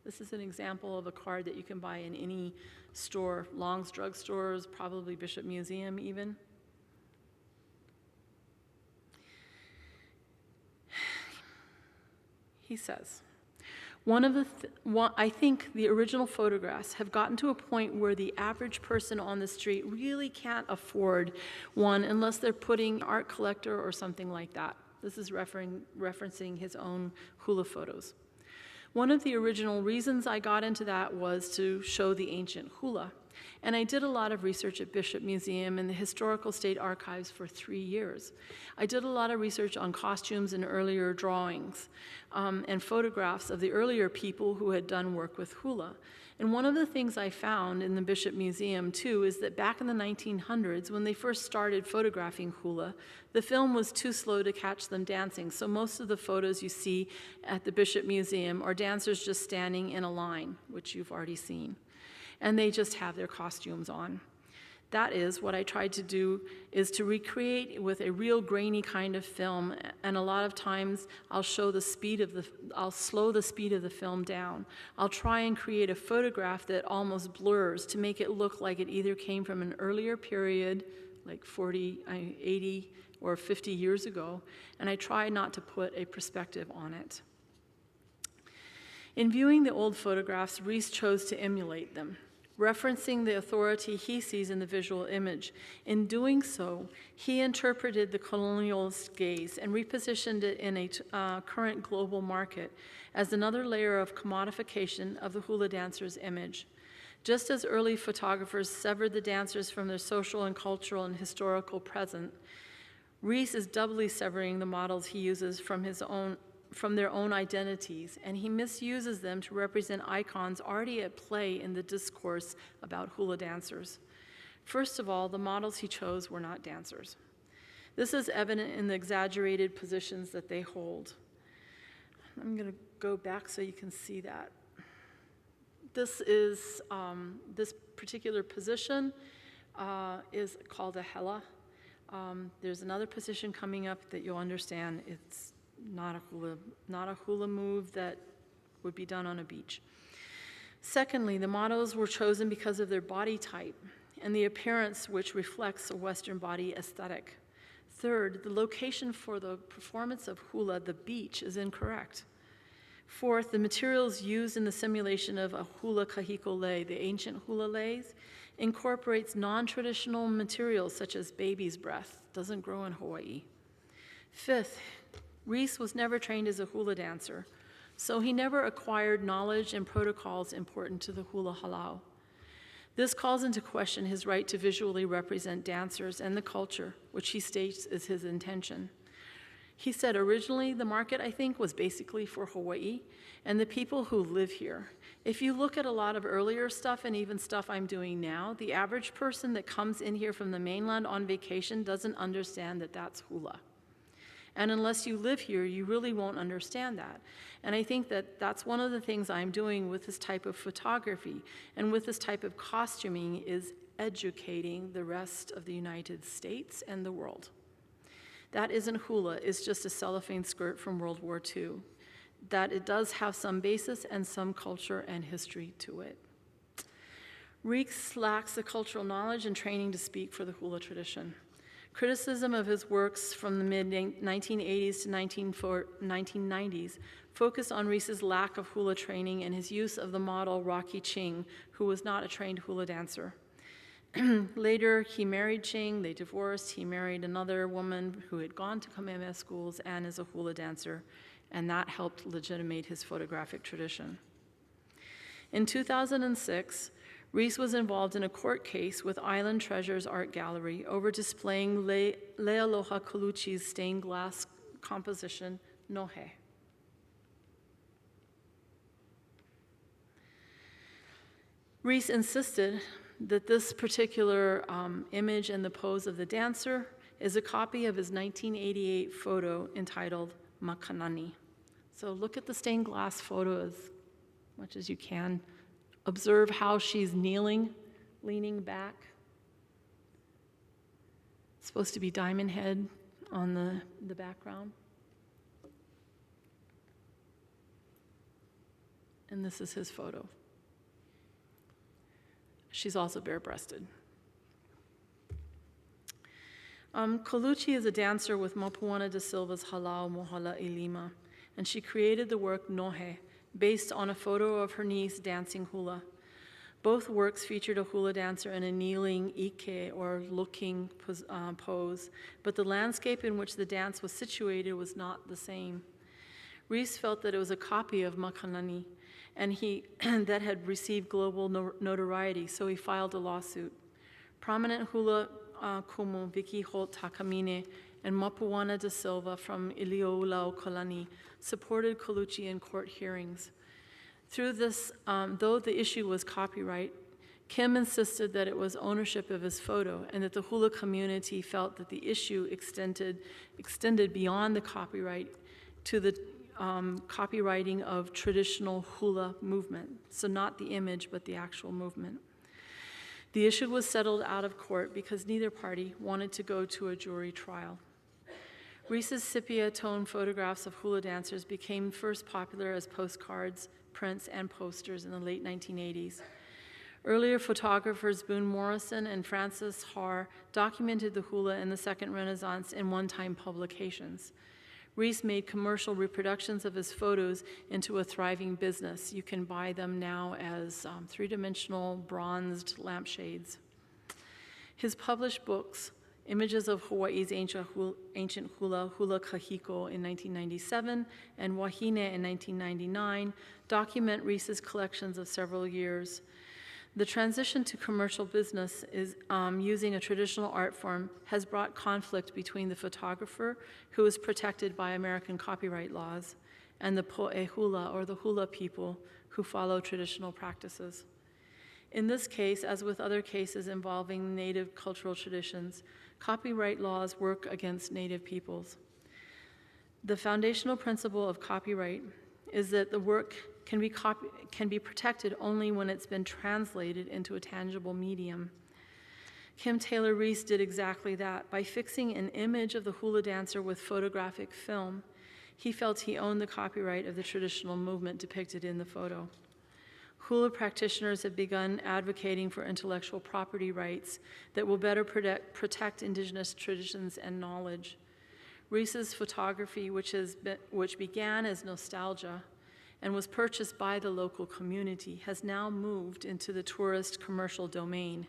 This is an example of a card that you can buy in any store, Long's drugstores, probably Bishop Museum even. He says, I think the original photographs have gotten to a point where the average person on the street really can't afford one unless they're putting art collector or something like that. This is referencing his own hula photos. One of the original reasons I got into that was to show the ancient hula. And I did a lot of research at Bishop Museum and the Historical State Archives for 3 years. I did a lot of research on costumes and earlier drawings and photographs of the earlier people who had done work with hula. And one of the things I found in the Bishop Museum, too, is that back in the 1900s, when they first started photographing hula, the film was too slow to catch them dancing. So most of the photos you see at the Bishop Museum are dancers just standing in a line, which you've already seen. And they just have their costumes on. That is, what I tried to do is to recreate with a real grainy kind of film, and a lot of times I'll slow the speed of the film down. I'll try and create a photograph that almost blurs to make it look like it either came from an earlier period, like 40, 80, or 50 years ago, and I try not to put a perspective on it. In viewing the old photographs, Rees chose to emulate them, referencing the authority he sees in the visual image. In doing so, he interpreted the colonialist gaze and repositioned it in a current global market as another layer of commodification of the hula dancer's image. Just as early photographers severed the dancers from their social and cultural and historical present, Rees is doubly severing the models he uses from their own identities, and he misuses them to represent icons already at play in the discourse about hula dancers. First of all, the models he chose were not dancers. This is evident in the exaggerated positions that they hold. I'm going to go back so you can see that. This is, this particular position is called a hela. There's another position coming up that you'll understand. It's not a hula move that would be done on a beach. Secondly, the models were chosen because of their body type and the appearance which reflects a Western body aesthetic. Third, the location for the performance of hula, the beach, is incorrect. Fourth, the materials used in the simulation of a hula kahiko lei, the ancient hula leis, incorporates non-traditional materials such as baby's breath. Doesn't grow in Hawaii. Fifth, Rees was never trained as a hula dancer, so he never acquired knowledge and protocols important to the hula halau. This calls into question his right to visually represent dancers and the culture, which he states is his intention. He said originally the market, I think, was basically for Hawaii and the people who live here. If you look at a lot of earlier stuff and even stuff I'm doing now, the average person that comes in here from the mainland on vacation doesn't understand that that's hula. And unless you live here, you really won't understand that. And I think that that's one of the things I'm doing with this type of photography and with this type of costuming is educating the rest of the United States and the world. That isn't hula, it's just a cellophane skirt from World War II. That it does have some basis and some culture and history to it. Rees lacks the cultural knowledge and training to speak for the hula tradition. Criticism of his works from the mid-1980s to 1990s focused on Rees's lack of hula training and his use of the model Rocky Ching, who was not a trained hula dancer. Later, he married Ching, they divorced, he married another woman who had gone to Kamehameha schools and is a hula dancer, and that helped legitimate his photographic tradition. In 2006, Rees was involved in a court case with Island Treasures Art Gallery over displaying Lealoha Colucci's stained glass composition, Nohe. Rees insisted that this particular image and the pose of the dancer is a copy of his 1988 photo entitled Makanani. So look at the stained glass photo as much as you can. Observe how she's kneeling, leaning back. It's supposed to be Diamond Head on the background. and this is his photo. She's also bare-breasted. Colucci is a dancer with Mopuana da Silva's Halau Mohala Ilima, and she created the work Nohe, based on a photo of her niece dancing hula. Both works featured a hula dancer in a kneeling ike, or looking pose, but the landscape in which the dance was situated was not the same. Rees felt that it was a copy of Makanani, and that had received global notoriety, so he filed a lawsuit. Prominent hula kumu Vicky Holt Takamine and Mopuana da Silva from Ilioulau-Kolani supported Colucci in court hearings. Through this, though the issue was copyright, Kim insisted that it was ownership of his photo and that the hula community felt that the issue extended beyond the copyright to the copywriting of traditional hula movement, so not the image, but the actual movement. The issue was settled out of court because neither party wanted to go to a jury trial. Rees's sepia tone photographs of hula dancers became first popular as postcards, prints, and posters in the late 1980s. Earlier photographers Boone Morrison and Francis Haar documented the hula in the Second Renaissance in one-time publications. Rees made commercial reproductions of his photos into a thriving business. You can buy them now as three-dimensional bronzed lampshades. His published books, Images of Hawaii's Ancient Hula, Hula Kahiko in 1997, and Wahine in 1999, document Rees's collections of several years. The transition to commercial business is using a traditional art form has brought conflict between the photographer, who is protected by American copyright laws, and the po'e hula, or the hula people, who follow traditional practices. In this case, as with other cases involving Native cultural traditions, copyright laws work against Native peoples. The foundational principle of copyright is that the work can be protected only when it's been translated into a tangible medium. Kim Taylor Rees did exactly that. By fixing an image of the hula dancer with photographic film, he felt he owned the copyright of the traditional movement depicted in the photo. Hula practitioners have begun advocating for intellectual property rights that will better protect indigenous traditions and knowledge. Rees's photography, which began as nostalgia and was purchased by the local community, has now moved into the tourist commercial domain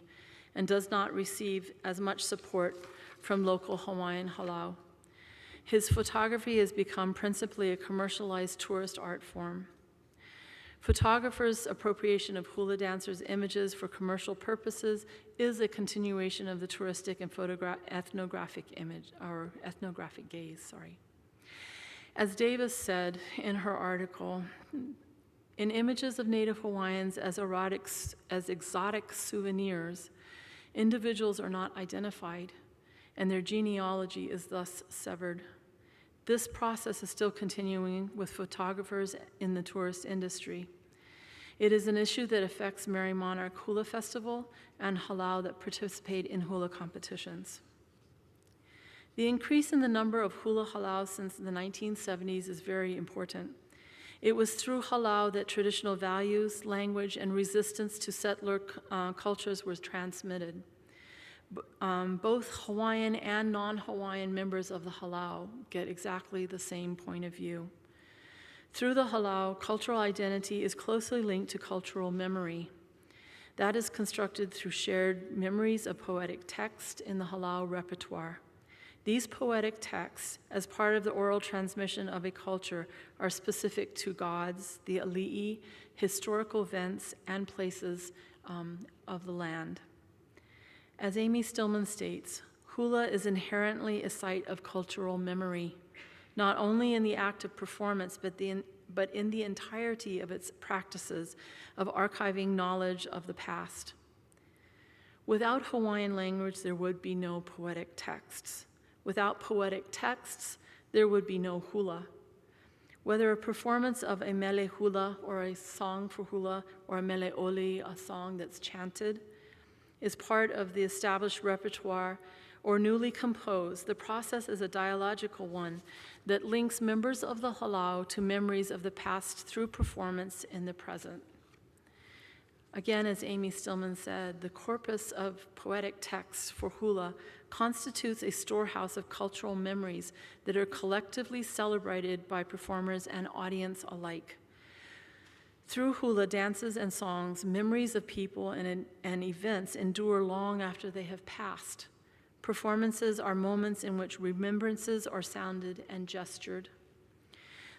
and does not receive as much support from local Hawaiian halau. His photography has become principally a commercialized tourist art form. Photographers' appropriation of hula dancers' images for commercial purposes is a continuation of the touristic and ethnographic gaze. As Davis said in her article, in images of Native Hawaiians as exotic souvenirs, individuals are not identified, and their genealogy is thus severed. This process is still continuing with photographers in the tourist industry. It is an issue that affects Merry Monarch Hula Festival and halau that participate in hula competitions. The increase in the number of hula halau since the 1970s is very important. It was through halau that traditional values, language, and resistance to settler cultures were transmitted. Both Hawaiian and non-Hawaiian members of the halau get exactly the same point of view. Through the halau, cultural identity is closely linked to cultural memory. That is constructed through shared memories of poetic text in the halau repertoire. These poetic texts, as part of the oral transmission of a culture, are specific to gods, the ali'i, historical events, and places of the land. As Amy Stillman states, hula is inherently a site of cultural memory, not only in the act of performance, but in the entirety of its practices of archiving knowledge of the past. Without Hawaiian language, there would be no poetic texts. Without poetic texts, there would be no hula. Whether a performance of a mele hula, or a song for hula, or a mele oli, a song that's chanted, is part of the established repertoire, or newly composed, the process is a dialogical one that links members of the halau to memories of the past through performance in the present. Again, as Amy Stillman said, the corpus of poetic texts for hula constitutes a storehouse of cultural memories that are collectively celebrated by performers and audience alike. Through hula dances and songs, memories of people and events endure long after they have passed. Performances are moments in which remembrances are sounded and gestured.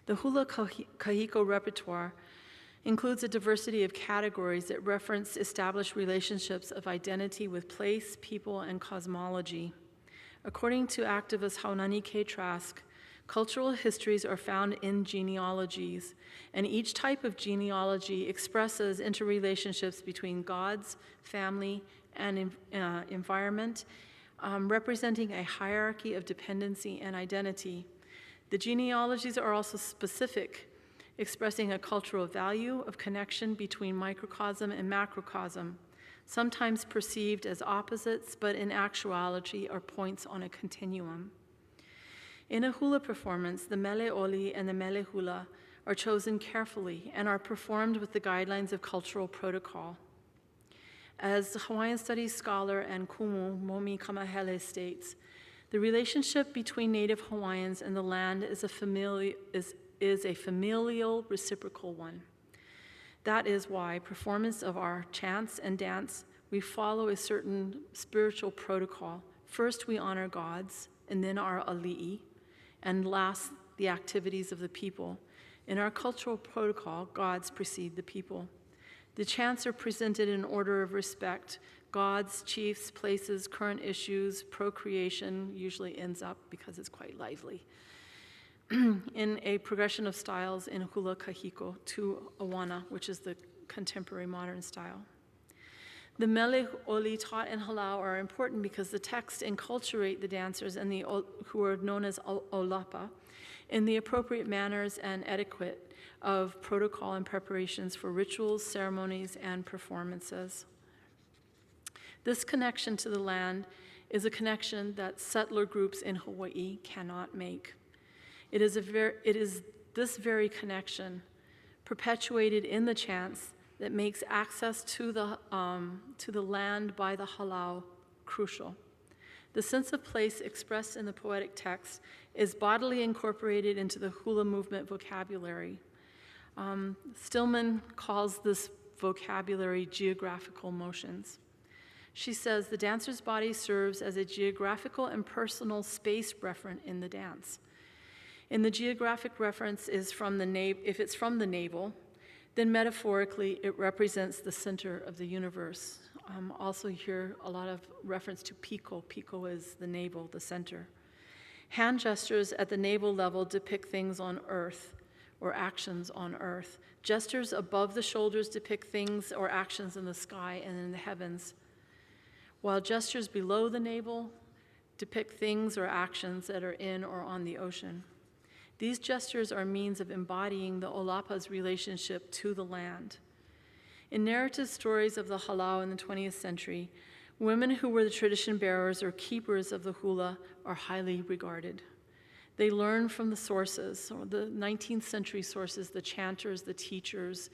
The hula kahiko repertoire includes a diversity of categories that reference established relationships of identity with place, people, and cosmology. According to activist Haunani K. Trask, cultural histories are found in genealogies, and each type of genealogy expresses interrelationships between gods, family, and environment, representing a hierarchy of dependency and identity. The genealogies are also specific, expressing a cultural value of connection between microcosm and macrocosm, sometimes perceived as opposites, but in actuality are points on a continuum. In a hula performance, the mele oli and the mele hula are chosen carefully and are performed with the guidelines of cultural protocol. As the Hawaiian Studies scholar and kumu Momi Kamahele states, the relationship between Native Hawaiians and the land is a familial reciprocal one. That is why performance of our chants and dance, we follow a certain spiritual protocol. First, we honor gods, and then our ali'i, and last, the activities of the people. In our cultural protocol, gods precede the people. The chants are presented in order of respect. Gods, chiefs, places, current issues, procreation usually ends up because it's quite lively. In a progression of styles in hula kahiko to awana, which is the contemporary modern style. The mele oli taught in halau are important because the texts enculturate the dancers and who are known as olapa in the appropriate manners and etiquette of protocol and preparations for rituals, ceremonies, and performances. This connection to the land is a connection that settler groups in Hawaii cannot make. It is this very connection, perpetuated in the chants, that makes access to the land by the halau crucial. The sense of place expressed in the poetic text is bodily incorporated into the hula movement vocabulary. Stillman calls this vocabulary geographical motions. She says the dancer's body serves as a geographical and personal space referent in the dance. And the geographic reference is from the if it's from the navel, then metaphorically it represents the center of the universe. Also here a lot of reference to piko. Piko is the navel, the center. Hand gestures at the navel level depict things on earth or actions on earth. Gestures above the shoulders depict things or actions in the sky and in the heavens, while gestures below the navel depict things or actions that are in or on the ocean. These gestures are means of embodying the olapa's relationship to the land. In narrative stories of the halau in the 20th century, women who were the tradition bearers or keepers of the hula are highly regarded. They learn from the sources, or the 19th century sources, the chanters, the teachers.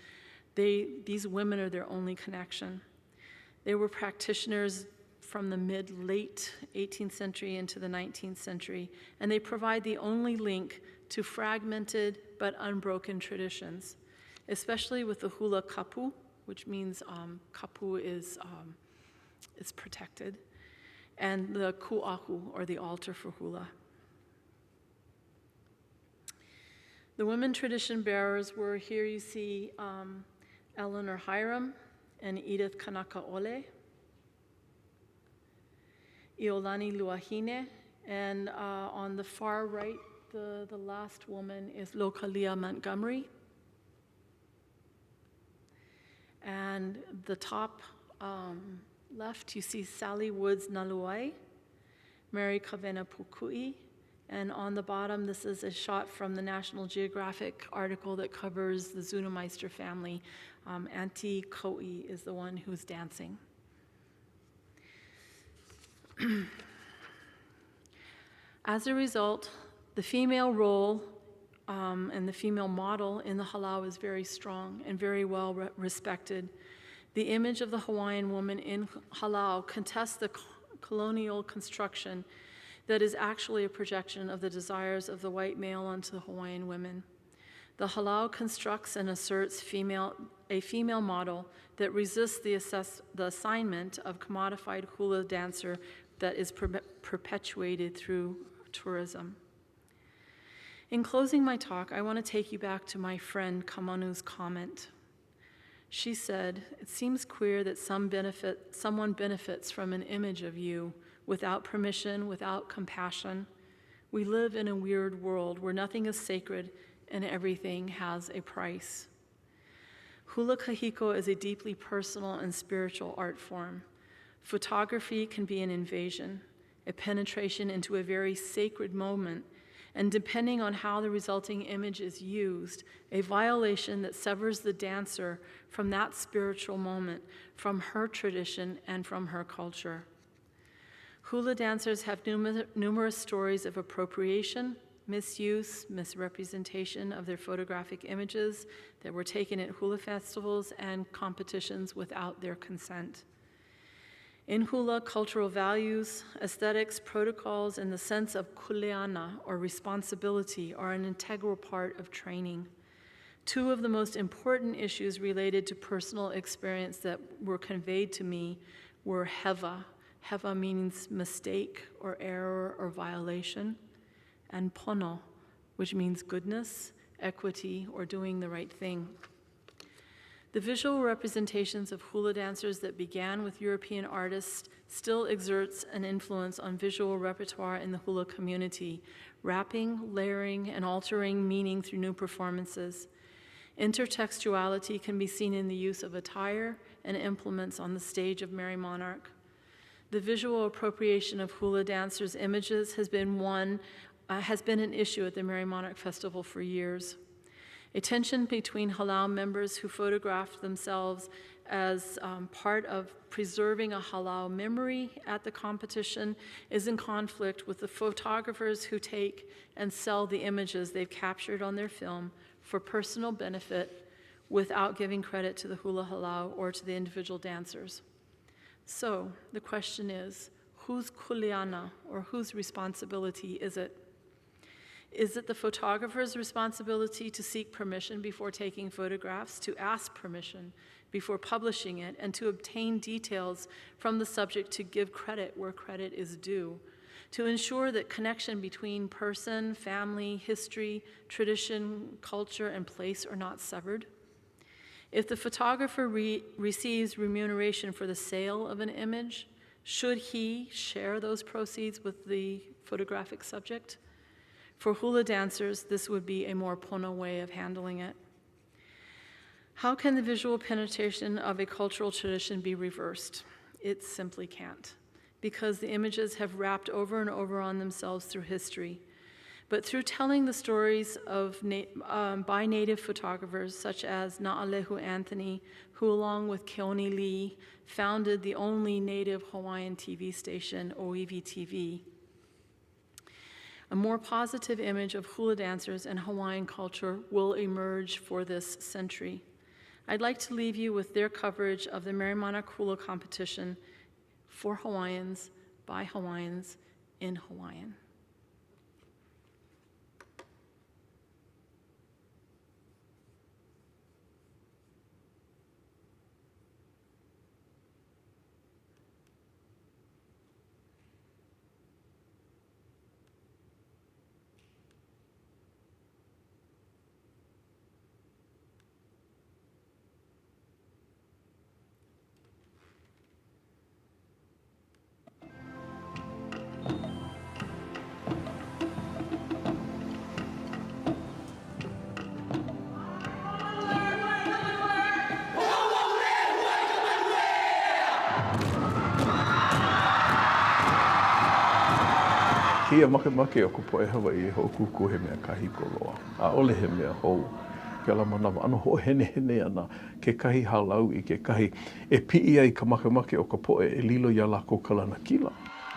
These women are their only connection. They were practitioners from the mid-late 18th century into the 19th century, and they provide the only link to fragmented but unbroken traditions, especially with the hula kapu, which means kapu is protected, and the ku'ahu, or the altar for hula. The women tradition bearers were, here you see Eleanor Hiram and Edith Kanakaole, Iolani Luahine, and on the far right, the last woman is Lokalia Montgomery. And the top left, you see Sally Woods Naluai, Mary Kavena Pukui, and on the bottom, this is a shot from the National Geographic article that covers the Zunameister family. Auntie Koi is the one who's dancing. As a result, the female role and the female model in the halau is very strong and very well respected. The image of the Hawaiian woman in halau contests the colonial construction that is actually a projection of the desires of the white male onto the Hawaiian women. The halau constructs and asserts a female model that resists the assignment of commodified hula dancer that is perpetuated through tourism. In closing my talk, I want to take you back to my friend Kamanu's comment. She said, "It seems queer that someone benefits from an image of you without permission, without compassion. We live in a weird world where nothing is sacred and everything has a price." Hula kahiko is a deeply personal and spiritual art form. Photography can be an invasion, a penetration into a very sacred moment, and depending on how the resulting image is used, a violation that severs the dancer from that spiritual moment, from her tradition and from her culture. Hula dancers have numerous stories of appropriation, misuse, misrepresentation of their photographic images that were taken at hula festivals and competitions without their consent. In hula, cultural values, aesthetics, protocols, and the sense of kuleana, or responsibility, are an integral part of training. Two of the most important issues related to personal experience that were conveyed to me were hewa. Hewa means mistake or error or violation, and pono, which means goodness, equity, or doing the right thing. The visual representations of hula dancers that began with European artists still exerts an influence on visual repertoire in the hula community, wrapping, layering, and altering meaning through new performances. Intertextuality can be seen in the use of attire and implements on the stage of Merry Monarch. The visual appropriation of hula dancers' images has been an issue at the Merry Monarch Festival for years. A tension between halau members who photographed themselves as part of preserving a halau memory at the competition is in conflict with the photographers who take and sell the images they've captured on their film for personal benefit without giving credit to the hula halau or to the individual dancers. So the question is, whose kuleana, or whose responsibility is it? Is it the photographer's responsibility to seek permission before taking photographs, to ask permission before publishing it, and to obtain details from the subject to give credit where credit is due, to ensure that connection between person, family, history, tradition, culture, and place are not severed? If the photographer receives remuneration for the sale of an image, should he share those proceeds with the photographic subject? For hula dancers, this would be a more pono way of handling it. How can the visual penetration of a cultural tradition be reversed? It simply can't, because the images have wrapped over and over on themselves through history. But through telling the stories by Native photographers such as Na'alehu Anthony, who along with Keone Lee founded the only Native Hawaiian TV station, Oiwi TV, a more positive image of hula dancers and Hawaiian culture will emerge for this century. I'd like to leave you with their coverage of the Merry Monarch Hula competition for Hawaiians, by Hawaiians, in Hawaiian. Kia makemake o ka poe Hawaii e ho'okuku he mea kahiko loa. A ole he mea hou. Ke ala manawa ano ho hene ana ke kahi halau I ke kahi e pi'i ai ka makemake o ka poe e lilo ia lako ka lana kila.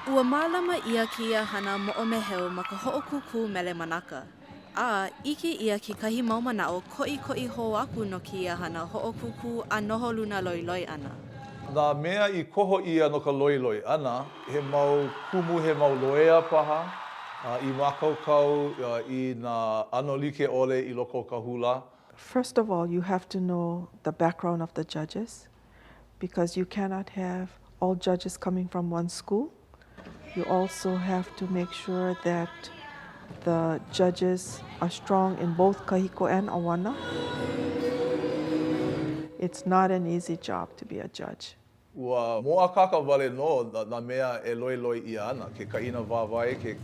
Ua mālama ia ki ia hana mo'omeheu ma ka ho'okuku mele manaka. A ike ia ki kahi mau mana'o ko'i ho aku no ki ia hana ho'okuku a noho luna loiloi ana. Nā mea I koho ia no ka loiloi ʻana, he mau kumu, he mau loea paha, I mākaukau, I nā ʻano like ʻole I loko o ka hula. First of all, you have to know the background of the judges, because you cannot have all judges coming from one school. You also have to make sure that the judges are strong in both kahiko and awana. It's not an easy job to be a judge. Ua moʻakaka wale no nā mea e loiloi ia ana, ke kaʻina wāwae, ke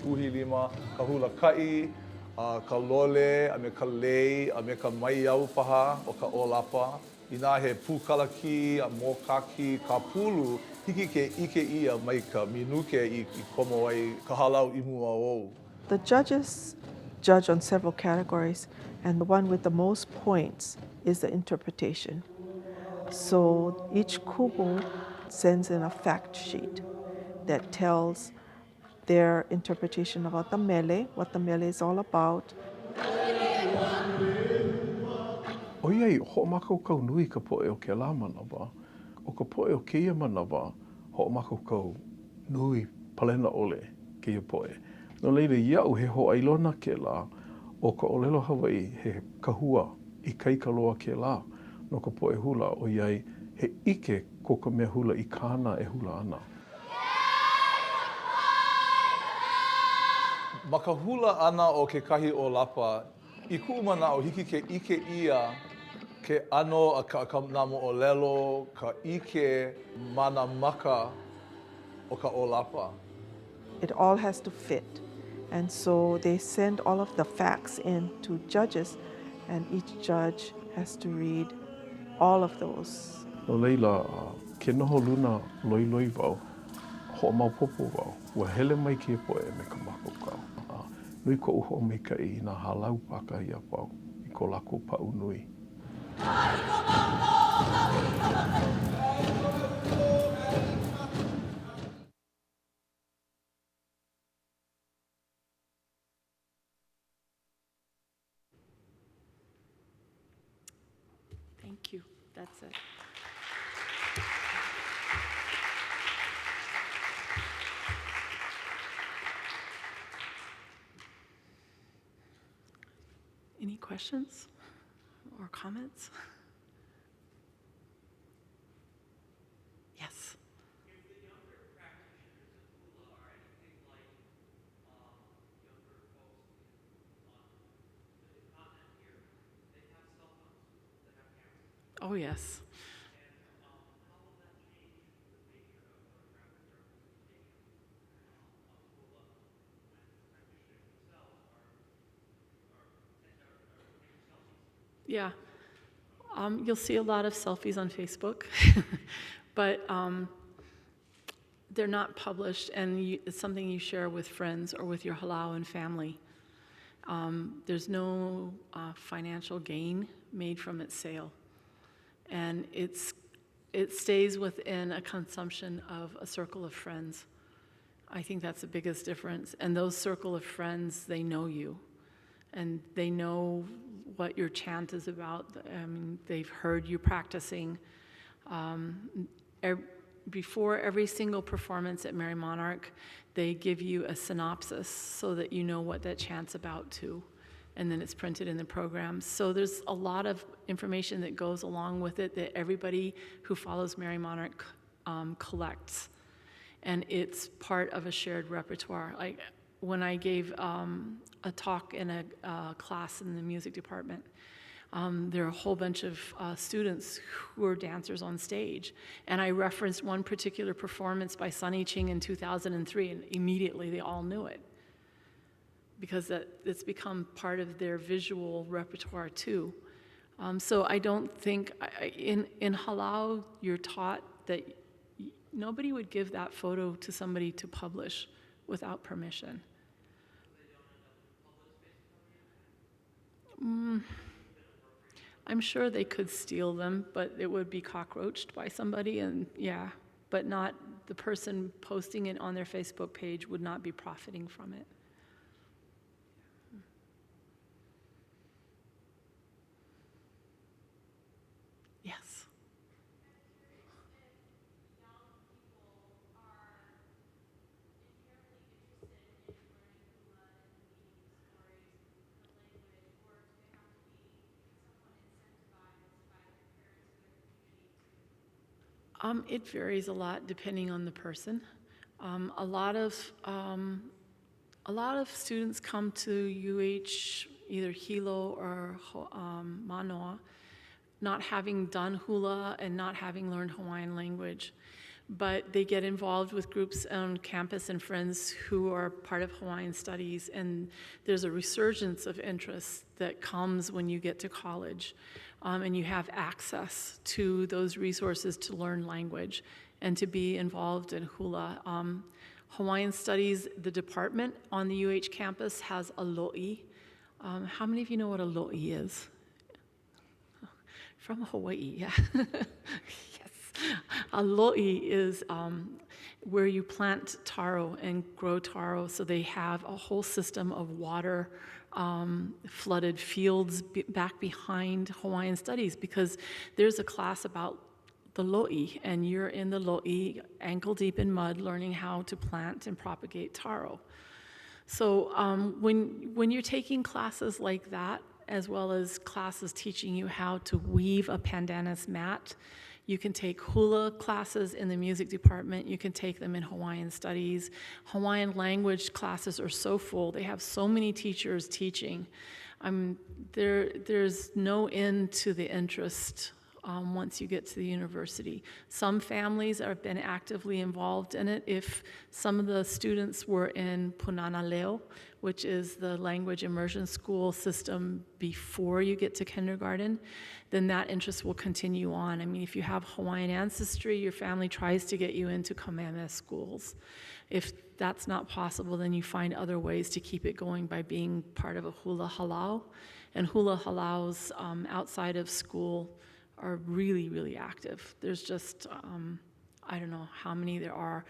kuhi lima, ka hula kaʻi, ka lole, a me ka lei, a me ka maiau paha o ka ʻōlapa. Inā he pūkalaki, a mōkaki, ka pulu, hiki ke ike ia mai ka minuke I komo ai ka halau I mua ou. The judges judge on several categories, and the one with the most points is the interpretation. So each kumu sends in a fact sheet that tells their interpretation about the mele, what the mele is all about. Oiai, hoʻomakaukau nui ka poʻe o ke lā manawa. O ka poʻe o keia manawa, hoʻomakaukau nui palena ʻole keia poʻe. No leila iaʻu he hoʻailona ke lā o ka ʻōlelo Hawaiʻi he kahua I kaikaloa ke lā no ka poʻe hula oiai he ike ko ka mea hula I kāna e hula ana. Ma ka hula ana o ke kahi ʻōlapa, I kuʻu manaʻo hiki ke ike ia ke ʻano a ka nā moʻolelo, ka ike mana maka o ka ʻōlapa. It all has to fit. And so they send all of the facts in to judges, and each judge has to read all of those. No leila, ke noho luna loiloi wau, hoʻomaupopo wau, ua hele mai kia poʻe me ka makaukau. Nui koʻu hoʻomaikaʻi I nā halau pakahia wau I ko lākou paʻu nui. Thank you. That's it. Any questions or comments? Yes. If the younger practitioners of Hula are anything like younger folks on the continent here, they have cell phones that have cameras. Oh, yes. And how will that change the nature of photographic representation of Hula when practitioners themselves are taking selfies? Yeah. You'll see a lot of selfies on Facebook, but they're not published, and it's something you share with friends or with your halau and family. There's no financial gain made from its sale, and it stays within a consumption of a circle of friends. I think that's the biggest difference, and those circle of friends, they know you. And they know what your chant is about. I mean, they've heard you practicing. Before every single performance at Merry Monarch, they give you a synopsis so that you know what that chant's about too. And then it's printed in the program. So there's a lot of information that goes along with it that everybody who follows Merry Monarch collects. And it's part of a shared repertoire. Like, when I gave a talk in a class in the music department, there are a whole bunch of students who are dancers on stage. And I referenced one particular performance by Sunny Ching in 2003, and immediately they all knew it, because it's become part of their visual repertoire too. So I don't think, in halau, you're taught that nobody would give that photo to somebody to publish without permission. I'm sure they could steal them, but it would be cockroached by somebody, and yeah, but not the person posting it on their Facebook page would not be profiting from it. Yes. It varies a lot depending on the person. A lot of students come to UH, either Hilo or Manoa, not having done Hula and not having learned Hawaiian language. But they get involved with groups on campus and friends who are part of Hawaiian studies, and there's a resurgence of interest that comes when you get to college, and you have access to those resources to learn language and to be involved in Hula. Hawaiian Studies, the department on the UH campus has a lo'i. How many of you know what a lo'i is? From Hawaii, yeah. Yes. A lo'i is where you plant taro and grow taro, so they have a whole system of water flooded fields back behind Hawaiian Studies, because there's a class about the lo'i, and you're in the lo'i, ankle deep in mud, learning how to plant and propagate taro. So when you're taking classes like that, as well as classes teaching you how to weave a pandanus mat, you can take hula classes in the music department, you can take them in Hawaiian studies. Hawaiian language classes are so full, they have so many teachers teaching. There's no end to the interest once you get to the university. Some families have been actively involved in it. If some of the students were in Punana Leo, which is the language immersion school system before you get to kindergarten, then that interest will continue on. I mean, if you have Hawaiian ancestry, your family tries to get you into Kamehameha schools. If that's not possible, then you find other ways to keep it going by being part of a hula halau. And hula halaus outside of school are really, really active. There's just, I don't know how many there are.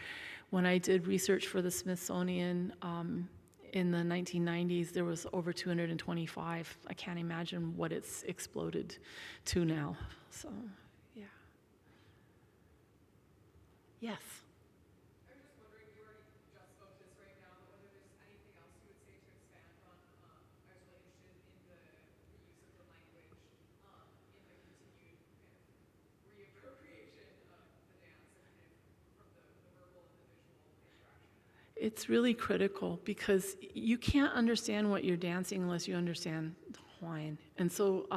When I did research for the Smithsonian in the 1990s, there was over 225. I can't imagine what it's exploded to now. So, yeah. Yes? I was just wondering, you already just spoke to this right now, but whether there's anything else you would say to expand on. I was really interested in the use of the language in the continued kind of reappropriation of the dance and kind of from the verbal and the visual interaction. It's really critical because you can't understand what you're dancing unless you understand Hawaiian. And so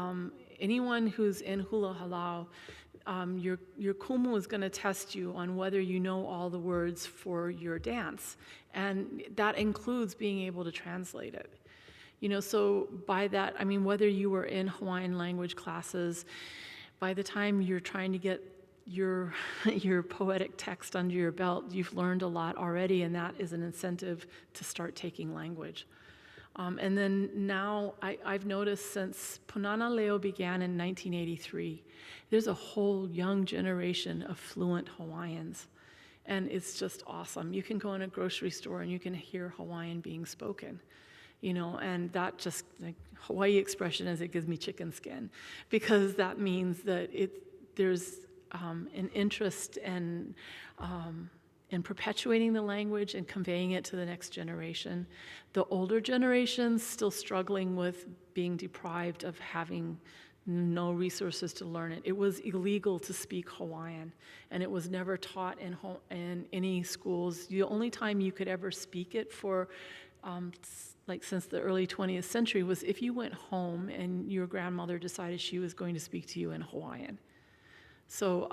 anyone who's in hula halau, your kumu is going to test you on whether you know all the words for your dance. And that includes being able to translate it. You know, so by that, I mean, whether you were in Hawaiian language classes, by the time you're trying to get your poetic text under your belt, you've learned a lot already, and that is an incentive to start taking language. And then now I've noticed since Punana Leo began in 1983, there's a whole young generation of fluent Hawaiians. And it's just awesome. You can go in a grocery store and you can hear Hawaiian being spoken. You know, and that just, like, Hawaii expression is, it gives me chicken skin, because that means that there's an interest in perpetuating the language and conveying it to the next generation. The older generation's still struggling with being deprived of having no resources to learn it. It was illegal to speak Hawaiian, and it was never taught in any schools. The only time you could ever speak it for like since the early 20th century was if you went home and your grandmother decided she was going to speak to you in Hawaiian. So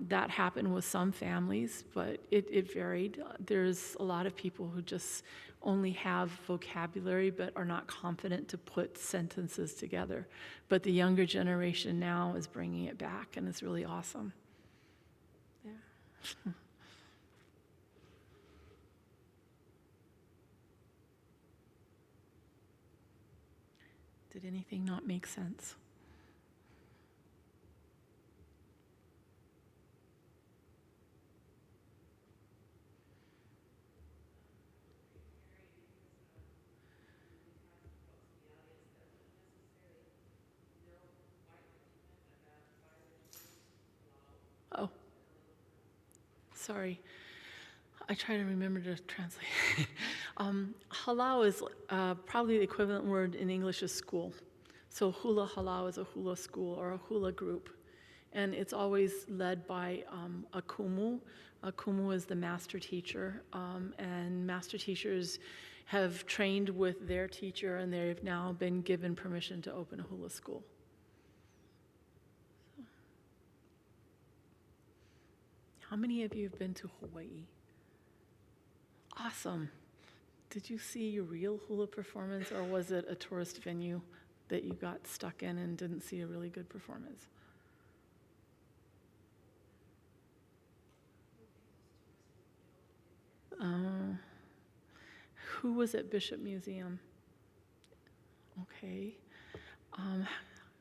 that happened with some families, but it varied. There's a lot of people who just only have vocabulary but are not confident to put sentences together. But the younger generation now is bringing it back, and it's really awesome. Yeah. Did anything not make sense? sorry. I try to remember to translate. Halau is probably the equivalent word in English is school. So Hula Halau is a hula school or a hula group. And it's always led by a kumu. A kumu is the master teacher. And master teachers have trained with their teacher, and they've now been given permission to open a hula school. So. How many of you have been to Hawaii? Awesome. Did you see a real hula performance, or was it a tourist venue that you got stuck in and didn't see a really good performance? Who was at Bishop Museum? Okay.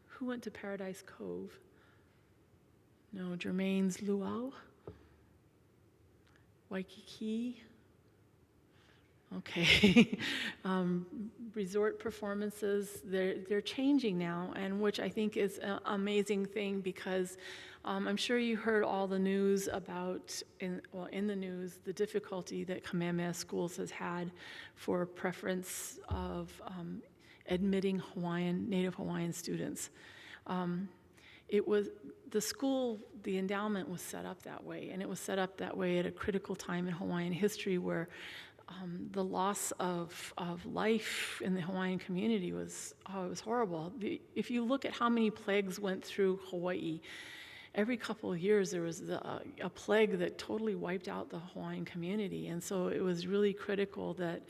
Who went to Paradise Cove? No, Germain's Luau? Waikiki? Okay. Resort performances, they're changing now, and which I think is an amazing thing, because I'm sure you heard all the news about, in the news, the difficulty that Kamehameha Schools has had for preference of admitting Native Hawaiian students. It was the school, the endowment was set up that way, and it was set up that way at a critical time in Hawaiian history where the loss of life in the Hawaiian community was, it was horrible. If you look at how many plagues went through Hawaii, every couple of years there was a plague that totally wiped out the Hawaiian community. And so it was really critical that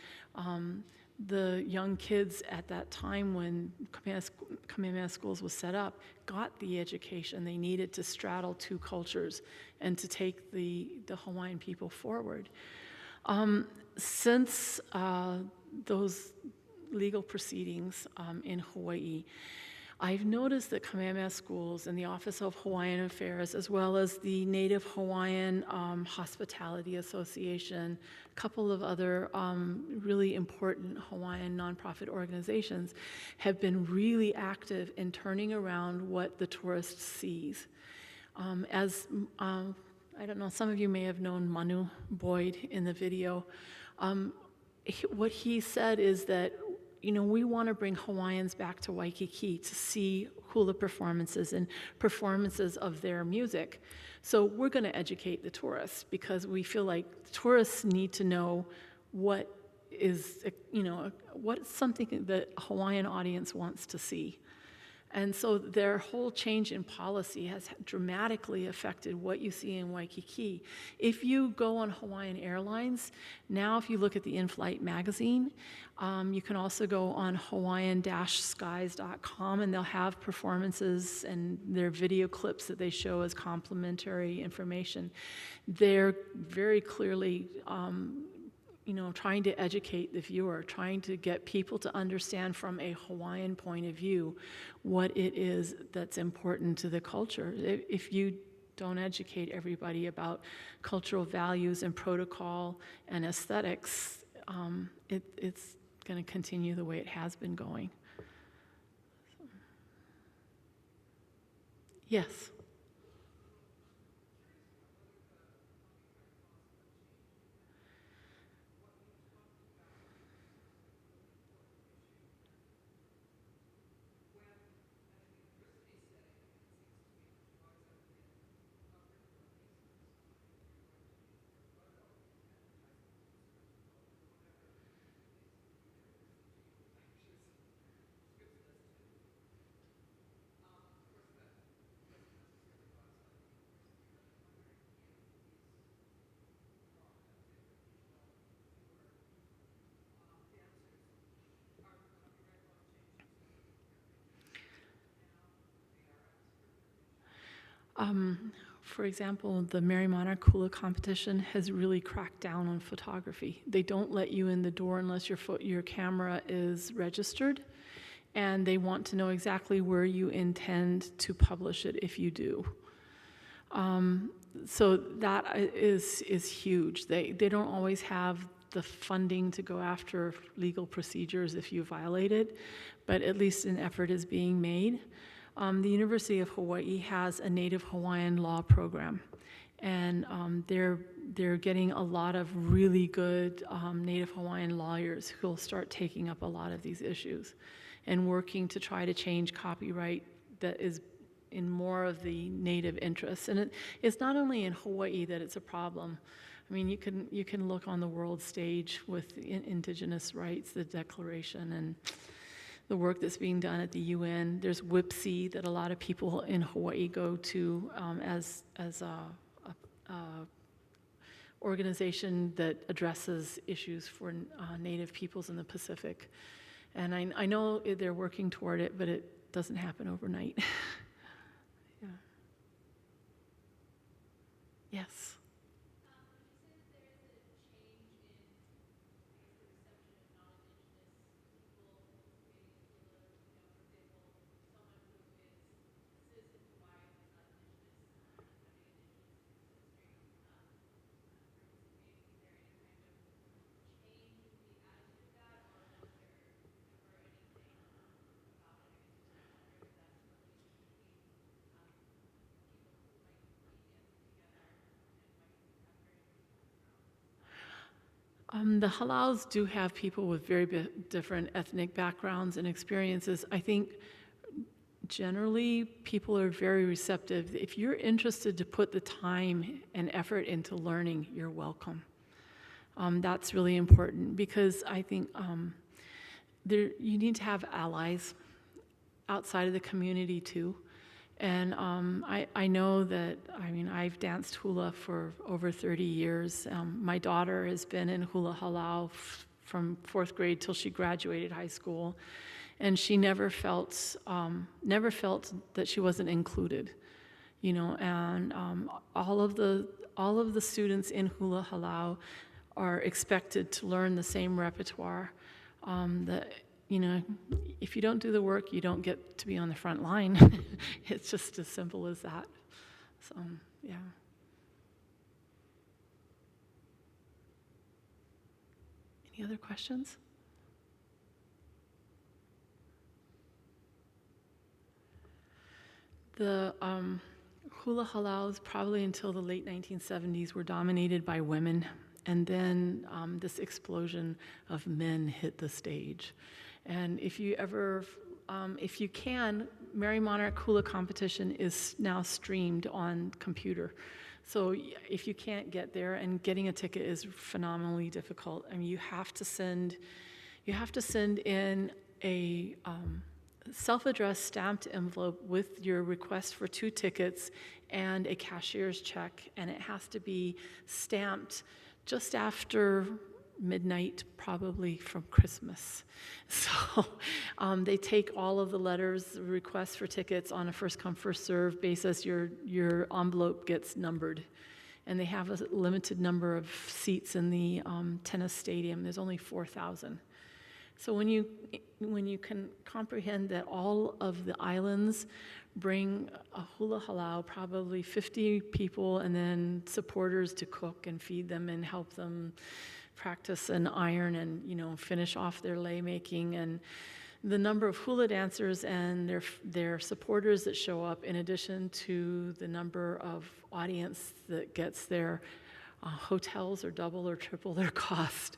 the young kids at that time when Kamehameha Schools was set up got the education they needed to straddle two cultures and to take the Hawaiian people forward. Since those legal proceedings in Hawaii, I've noticed that Kamehameha Schools and the Office of Hawaiian Affairs, as well as the Native Hawaiian Hospitality Association, a couple of other really important Hawaiian nonprofit organizations, have been really active in turning around what the tourist sees. I don't know, some of you may have known Manu Boyd in the video. What he said is that, we want to bring Hawaiians back to Waikiki to see hula performances and performances of their music. So we're going to educate the tourists, because we feel like tourists need to know what is, what's something that a Hawaiian audience wants to see. And so their whole change in policy has dramatically affected what you see in Waikiki. If you go on Hawaiian Airlines, now if you look at the in-flight magazine, you can also go on Hawaiian-skies.com, and they'll have performances and their video clips that they show as complimentary information. They're very clearly trying to educate the viewer, trying to get people to understand from a Hawaiian point of view what it is that's important to the culture. If you don't educate everybody about cultural values and protocol and aesthetics, it's going to continue the way it has been going. So. Yes? For example, the Merry Monarch Hula competition has really cracked down on photography. They don't let you in the door unless your camera is registered, and they want to know exactly where you intend to publish it if you do. So that is huge. They don't always have the funding to go after legal procedures if you violate it, but at least an effort is being made. The University of Hawaii has a Native Hawaiian law program, And they're getting a lot of really good Native Hawaiian lawyers who will start taking up a lot of these issues and working to try to change copyright that is in more of the Native interests. And it's not only in Hawaii that it's a problem. I mean, you can look on the world stage with indigenous rights, the Declaration, and the work that's being done at the UN. There's WIPSI that a lot of people in Hawaii go to as a organization that addresses issues for Native peoples in the Pacific. And I know they're working toward it, but it doesn't happen overnight. Yeah. Yes. The Halaus do have people with very different ethnic backgrounds and experiences. I think generally people are very receptive. If you're interested to put the time and effort into learning, you're welcome. That's really important because I think you need to have allies outside of the community too. And I know that, I mean, I've danced hula for over 30 years. My daughter has been in hula halau from 4th grade till she graduated high school. And she never felt that she wasn't included, you know, and all of the students in hula halau are expected to learn the same repertoire. That, you know, if you don't do the work, you don't get to be on the front line. It's just as simple as that. So, yeah. Any other questions? The hula halaus, probably until the late 1970s, were dominated by women. And then this explosion of men hit the stage. And if you can, Merry Monarch Hula competition is now streamed on computer. So if you can't get there, and getting a ticket is phenomenally difficult. I mean, you have to send in a self-addressed stamped envelope with your request for 2 tickets and a cashier's check, and it has to be stamped just after midnight, probably from Christmas. So they take all of the letters, requests for tickets on a first-come, first-served basis. Your envelope gets numbered. And they have a limited number of seats in the tennis stadium. There's only 4,000. So when you can comprehend that all of the islands bring a hula halau, probably 50 people, and then supporters to cook and feed them and help them practice and iron and, you know, finish off their lei making, and the number of hula dancers and their supporters that show up, in addition to the number of audience that gets there. Hotels are double or triple their cost.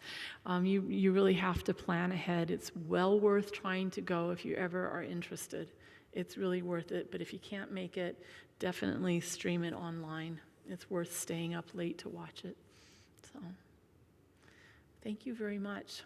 You really have to plan ahead. It's well worth trying to go if you ever are interested. It's really worth it, but if you can't make it, definitely stream it online. It's worth staying up late to watch it. So, thank you very much.